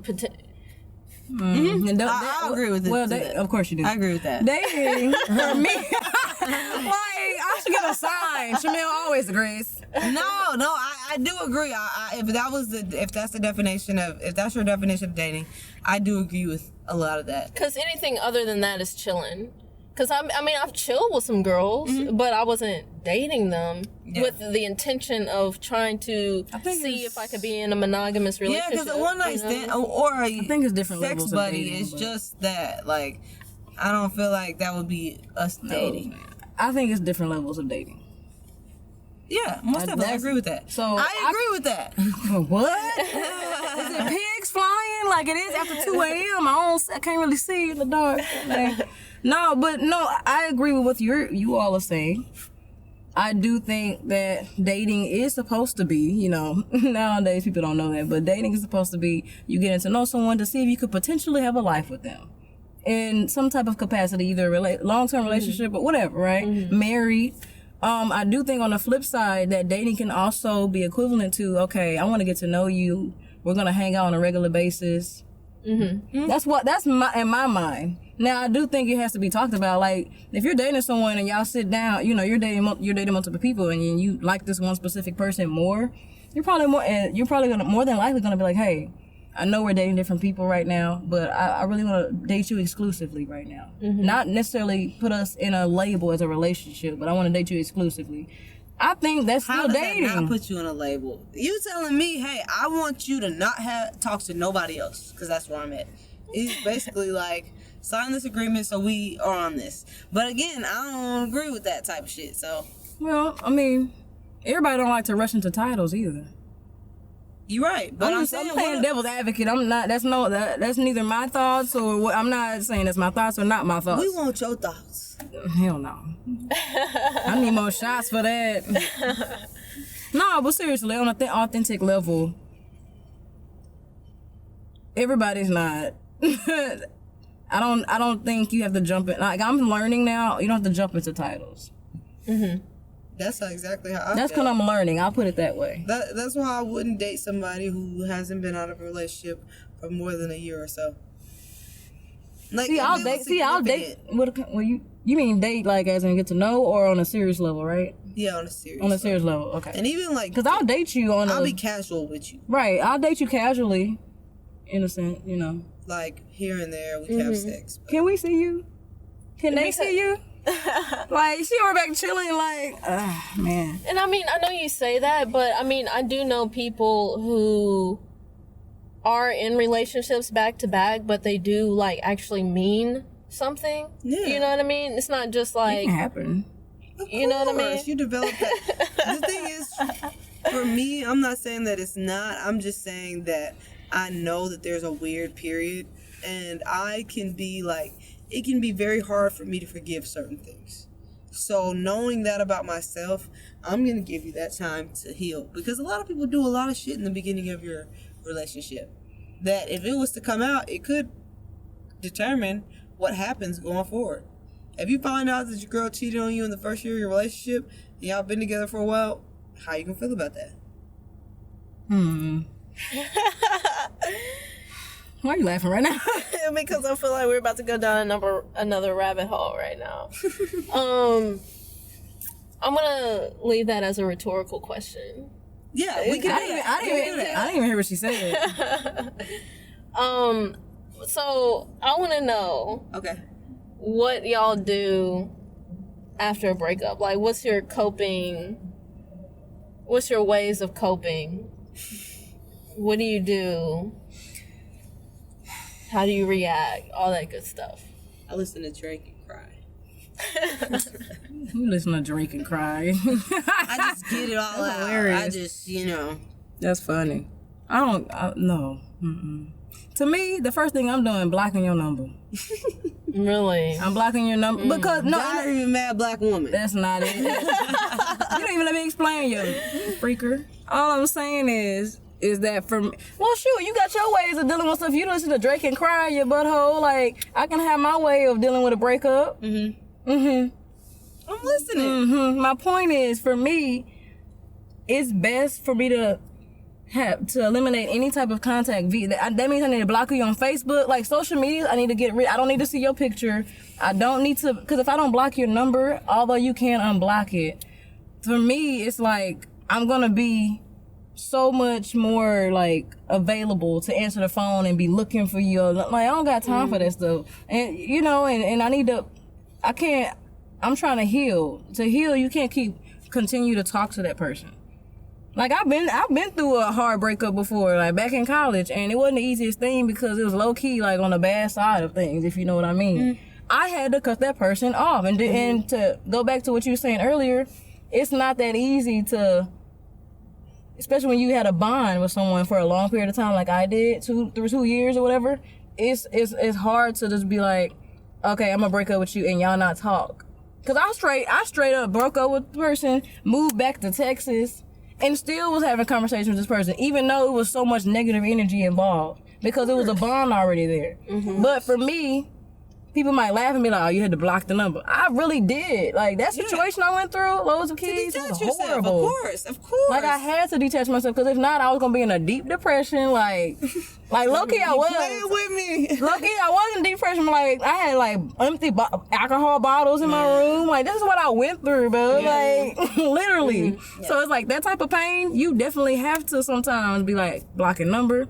Speaker 4: And
Speaker 3: I agree with it.
Speaker 4: Well, of course you do.
Speaker 3: I agree with that.
Speaker 4: Dating for me, like I should get a sign. Chamelle always agrees.
Speaker 3: No, I do agree. If that's your definition of dating, I do agree with a lot of that.
Speaker 2: Because anything other than that is chilling. Because I've chilled with some girls, but I wasn't dating them with the intention of trying to see if I could be in a monogamous relationship.
Speaker 3: Yeah, because a one night stand or a
Speaker 4: I think it's different
Speaker 3: sex
Speaker 4: levels of
Speaker 3: buddy
Speaker 4: dating,
Speaker 3: is
Speaker 4: but-
Speaker 3: just that. Like, I don't feel like that would be us dating.
Speaker 4: I think it's different levels of dating.
Speaker 3: Yeah, most definitely. I agree with that.
Speaker 4: So
Speaker 3: I agree with that.
Speaker 4: What? Is it pigs flying like it is after 2 a.m.? I can't really see in the dark. Like, no, I agree with what you all are saying. I do think that dating is supposed to be, nowadays people don't know that, but dating is supposed to be you getting to know someone to see if you could potentially have a life with them in some type of capacity, either a long-term relationship or whatever, right? Married. I do think on the flip side that dating can also be equivalent to, okay, I want to get to know you. We're going to hang out on a regular basis. That's in my mind. Now, I do think it has to be talked about. Like, if you're dating someone and y'all sit down, you're dating multiple people and you like this one specific person more, you're probably more than likely going to be like, hey, I know we're dating different people right now, but I really want to date you exclusively right now. Not necessarily put us in a label as a relationship, but I want to date you exclusively. I think that's
Speaker 3: How
Speaker 4: still
Speaker 3: does
Speaker 4: dating.
Speaker 3: that not put you in a label? You telling me, hey, I want you to not talk to nobody else, because that's where I'm at. It's basically like, sign this agreement so we are on this. But again, I don't agree with that type of shit, so.
Speaker 4: Well, I mean, everybody don't like to rush into titles either.
Speaker 3: You're right, but I'm saying
Speaker 4: playing devil's advocate. I'm not. That's neither my thoughts or what. I'm not saying that's my thoughts or not my thoughts.
Speaker 3: We want your thoughts.
Speaker 4: Hell no. I need more shots for that. No, but seriously, on an authentic level, everybody's not. I don't think you have to jump in. Like, I'm learning now. You don't have to jump into titles.
Speaker 3: Mm-hmm. That's exactly how I
Speaker 4: That's because I'm learning. I'll put it that way.
Speaker 3: That's why I wouldn't date somebody who hasn't been out of a relationship for more than a year or so. Like, I'll date. Well, you mean date like as in get to know or on a serious level, right? Yeah, on a serious.
Speaker 4: On a serious level, okay.
Speaker 3: And even like,
Speaker 4: because I'll date you
Speaker 3: I'll be casual with you.
Speaker 4: Right, I'll date you casually, innocent, you know.
Speaker 3: Like here and there, we have sex. But.
Speaker 4: Can we see you? Can they see you? Like, she over back chilling, like, man.
Speaker 2: And I mean, I know you say that, but I mean, I do know people who are in relationships back to back, but they do like actually mean something. Yeah. You know what I mean? It's not just like.
Speaker 4: It can happen.
Speaker 3: You know what I mean? You develop that. The thing is, for me, I'm not saying that it's not. I'm just saying that I know that there's a weird period, and I can be like, it can be very hard for me to forgive certain things. So knowing that about myself, I'm going to give you that time to heal. Because a lot of people do a lot of shit in the beginning of your relationship. That if it was to come out, it could determine what happens going forward. If you find out that your girl cheated on you in the first year of your relationship, and y'all been together for a while, how you gonna feel about that?
Speaker 4: Why are you laughing right now?
Speaker 2: Because I feel like we're about to go down another rabbit hole right now. I'm gonna leave that as a rhetorical question.
Speaker 3: Yeah, we can.
Speaker 4: I didn't even hear what she said.
Speaker 2: So I want to know.
Speaker 3: Okay.
Speaker 2: What y'all do after a breakup? Like, what's your ways of coping? What do you do? How do you react? All that good stuff.
Speaker 3: I listen to Drake and cry.
Speaker 4: You listen to Drake and cry.
Speaker 3: I just get it all out. Hilarious. I just,
Speaker 4: That's funny. No. Mm-mm. To me, the first thing I'm doing, blocking your number.
Speaker 2: Really?
Speaker 4: I'm blocking your number because
Speaker 3: I'm not even mad black woman.
Speaker 4: That's not it. You don't even let me explain, you freaker. All I'm saying is that well, shoot, you got your ways of dealing with stuff. You listen to Drake and cry, your butthole. Like, I can have my way of dealing with a breakup. I'm listening. My point is, for me, it's best for me to eliminate any type of contact. That means I need to block you on Facebook. Like, social media, I need to get rid. I don't need to see your picture. I don't need to, because if I don't block your number, although you can unblock it, for me, it's like, I'm going to be so much more, like, available to answer the phone and be looking for you. Like, I don't got time for that stuff. And, and I need to, I'm trying to heal. To heal, you can't continue to talk to that person. Like, I've been through a hard breakup before, like back in college, and it wasn't the easiest thing because it was low key, like on the bad side of things, if you know what I mean. I had to cut that person off, and to go back to what you were saying earlier, it's not that easy to, especially when you had a bond with someone for a long period of time, like I did, 2 years or whatever. It's hard to just be like, okay, I'm gonna break up with you and y'all not talk. Cause I straight up broke up with the person, moved back to Texas, and still was having conversations with this person, even though it was so much negative energy involved, because it was a bond already there. But for me, people might laugh and be like, oh, you had to block the number. I really did. Like, that situation I went through, loads of kids, it was horrible.
Speaker 3: Of course.
Speaker 4: Like, I had to detach myself, because if not, I was going to be in a deep depression. Like low-key, I was.
Speaker 3: Play with me.
Speaker 4: Low-key, I was in deep depression. Like, I had, like, empty alcohol bottles in my room. Like, this is what I went through, bro. Like, literally. So it's like, that type of pain, you definitely have to sometimes be like, blocking number,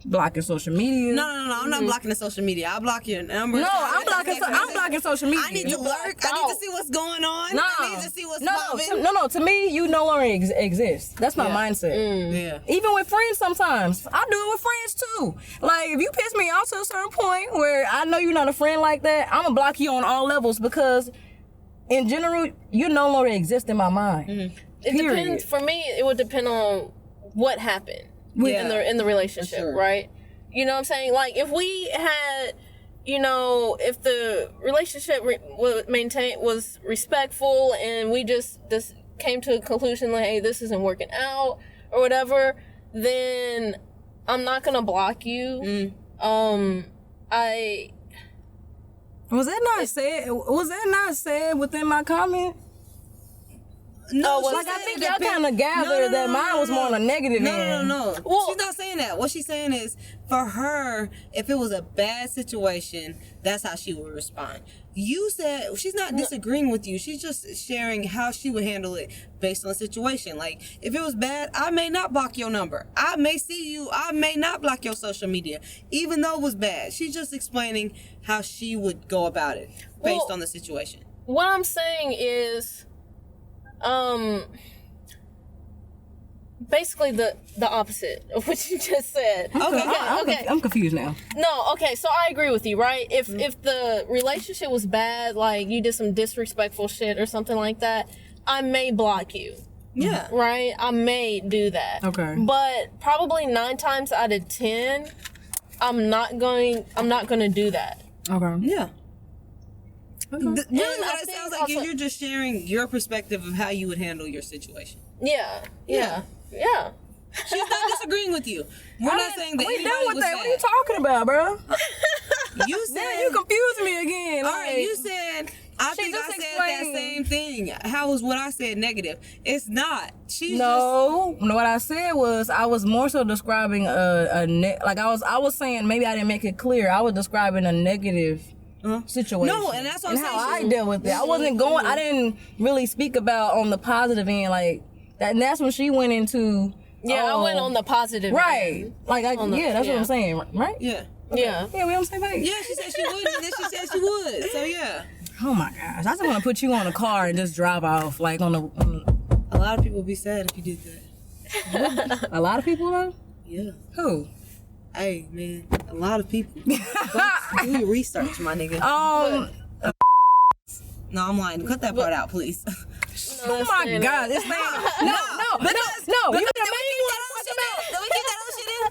Speaker 4: blocking social media.
Speaker 3: No, I'm not blocking the social media. I'll block your number.
Speaker 4: No, I'm blocking social media.
Speaker 3: I need to lurk. I need to see what's going on. I need to see what's popping.
Speaker 4: No. To me, you no longer exist. That's my mindset.
Speaker 3: Yeah.
Speaker 4: Even with friends, sometimes I do it with friends too. Like, if you piss me off to a certain point where I know you're not a friend like that, I'm gonna block you on all levels, because in general, you no longer exist in my mind.
Speaker 2: It depends. For me, it would depend on what happened. in the relationship,
Speaker 3: sure.
Speaker 2: right? You know what I'm saying? Like, if we had, you know, if the relationship was respectful and we just came to a conclusion like, hey, this isn't working out or whatever, then I'm not gonna block you.
Speaker 4: Was that not said within my comment?
Speaker 3: No,
Speaker 2: like,
Speaker 4: I think y'all kind of gathered that mine was more on a negative end.
Speaker 3: No.
Speaker 2: Well,
Speaker 3: she's not saying that. What she's saying is, for her, if it was a bad situation, that's how she would respond. You said she's not disagreeing with you. She's just sharing how she would handle it based on the situation. Like, if it was bad, I may not block your number. I may see you. I may not block your social media, even though it was bad. She's just explaining how she would go about it based on the situation.
Speaker 2: What I'm saying is, basically the opposite of what you just said.
Speaker 4: Okay. I'm confused now.
Speaker 2: No, okay, so I agree with you, right? If the relationship was bad, like you did some disrespectful shit or something like that, I may block you.
Speaker 3: Yeah.
Speaker 2: Right? I may do that.
Speaker 4: Okay.
Speaker 2: But probably 9 times out of 10, I'm not going to do that.
Speaker 4: Okay.
Speaker 3: Yeah. Really,
Speaker 2: And
Speaker 3: what
Speaker 2: I
Speaker 3: it
Speaker 2: think
Speaker 3: sounds like
Speaker 2: also-
Speaker 3: is you're just sharing your perspective of how you would handle your situation.
Speaker 2: Yeah.
Speaker 3: She's not disagreeing with you. We're not saying that
Speaker 4: We
Speaker 3: anybody
Speaker 4: done with
Speaker 3: was
Speaker 4: that.
Speaker 3: bad.
Speaker 4: What are you talking about, bro?
Speaker 3: You said
Speaker 4: Now you confusing me again.
Speaker 3: all right. You said I think
Speaker 4: just
Speaker 3: I said that
Speaker 4: explained-
Speaker 3: same thing. How was what I said negative? It's not. She's
Speaker 4: No, what I said was I was more so describing I was saying maybe I didn't make it clear. I was describing a negative situation.
Speaker 3: No, and that's what I'm
Speaker 4: how
Speaker 3: saying.
Speaker 4: I dealt with it. I wasn't going. I didn't really speak about on the positive end like that. And that's when she went into.
Speaker 2: I went on the positive.
Speaker 4: Right.
Speaker 2: end.
Speaker 4: Like that's what I'm saying. Right.
Speaker 3: Yeah.
Speaker 2: Yeah.
Speaker 4: Yeah, we on the same page.
Speaker 3: Yeah, she said she would, and then she said she would. So yeah.
Speaker 4: Oh my gosh! I just want to put you on a car and just drive off like on the.
Speaker 3: A lot of people would be sad if you did that.
Speaker 4: A lot of people though.
Speaker 3: Yeah.
Speaker 4: Who?
Speaker 3: Hey man, a lot of people. Do your research, my nigga. No, I'm lying. Cut that part out, please.
Speaker 4: Oh my God! This man. No. You the main one.
Speaker 3: Did we get that other shit in?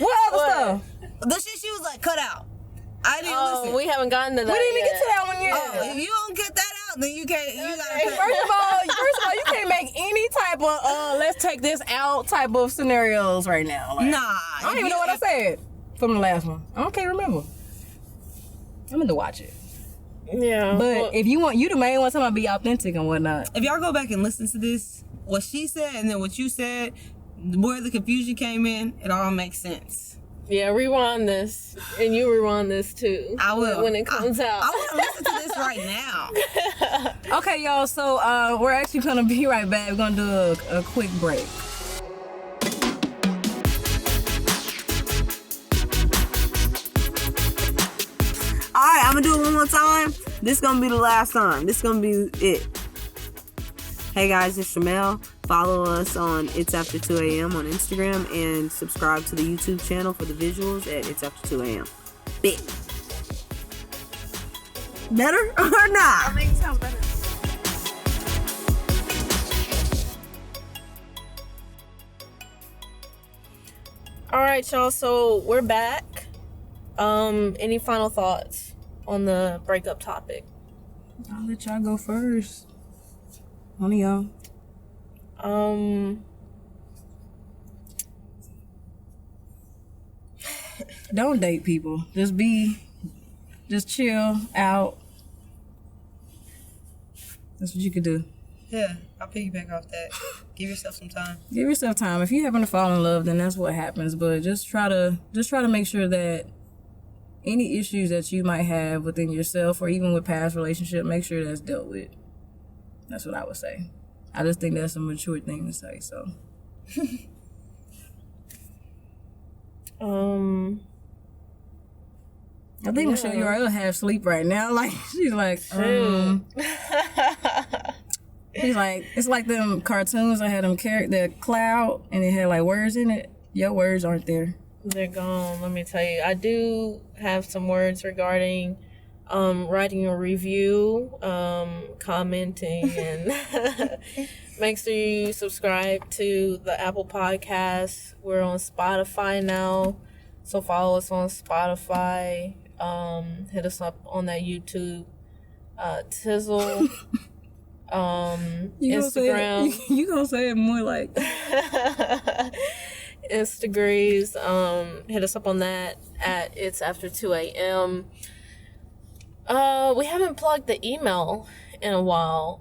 Speaker 4: What other stuff?
Speaker 3: The shit she was like, cut out. I didn't listen.
Speaker 2: We haven't gotten to that.
Speaker 4: We didn't even
Speaker 2: yet.
Speaker 4: get to that one yet.
Speaker 3: Oh, if you don't cut that out, then you can't. You gotta cut
Speaker 4: First of all, you can't make any type of let's take this out type of scenarios right now. Like,
Speaker 3: Nah.
Speaker 4: I don't even know what I said from the last one. I can't remember. I'm gonna watch it.
Speaker 2: Yeah.
Speaker 4: But if you want, you the main one talking about be authentic and whatnot.
Speaker 3: If y'all go back and listen to this, what she said and then what you said, where the confusion came in, it all makes sense.
Speaker 2: Yeah, rewind this, and you rewind this too.
Speaker 3: I will
Speaker 2: when it comes out.
Speaker 3: I want to listen to this right now.
Speaker 4: Okay, y'all. So we're actually gonna be right back. We're gonna do a quick break.
Speaker 3: All right, I'm gonna do it one more time. This is gonna be the last time. This is gonna be it. Hey guys, it's Chamelle. Follow us on It's After 2 a.m. on Instagram and subscribe to the YouTube channel for the visuals at It's After 2 a.m. Big. Better or not?
Speaker 4: I think it sounds better.
Speaker 2: All right, y'all. So we're back. Any final thoughts on the breakup topic?
Speaker 4: I'll let y'all go first. One of y'all. Don't date people. Just chill out. That's what you could do.
Speaker 3: Yeah, I'll piggyback off that. Give yourself some time.
Speaker 4: Give yourself time. If you happen to fall in love, then that's what happens. But just try to make sure that any issues that you might have within yourself or even with past relationship, make sure that's dealt with. That's what I would say. I just think that's a mature thing to say. So. I think Michelle, you're a half sleep right now. Like she's like, He's like, it's like them cartoons that had them the cloud and it had like words in it. Your words aren't there.
Speaker 2: They're gone. Let me tell you, I do have some words regarding writing a review, commenting, and Make sure you subscribe to the Apple Podcast. We're on Spotify now, so follow us on Spotify. Hit us up on that YouTube. Tizzle. Instagram.
Speaker 4: You gonna say it more like
Speaker 2: Instagrams. Hit us up on that at It's After 2 a.m. We haven't plugged the email in a while.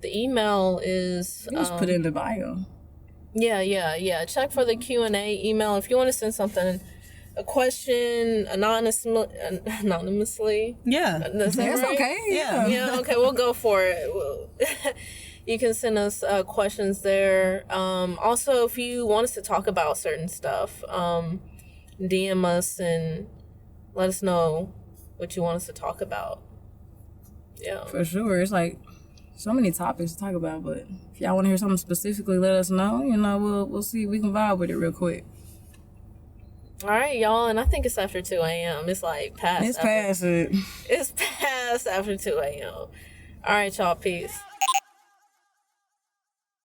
Speaker 2: The email is
Speaker 4: you just put it in the bio.
Speaker 2: Yeah. Check for the Q&A email if you want to send something, a question anonymously.
Speaker 3: Yeah.
Speaker 2: That's
Speaker 4: right? Okay.
Speaker 2: Yeah. Okay, we'll go for it. You can send us questions there. Also, if you want us to talk about certain stuff, DM us and let us know what you want us to talk about. Yeah.
Speaker 4: For sure. It's like so many topics to talk about, but if y'all want to hear something specifically, let us know. We'll see if we can vibe with it real quick.
Speaker 2: All right, y'all, and I think it's after 2 a.m. It's like past.
Speaker 4: It's past it.
Speaker 2: It's past after 2 a.m. All right, y'all, peace.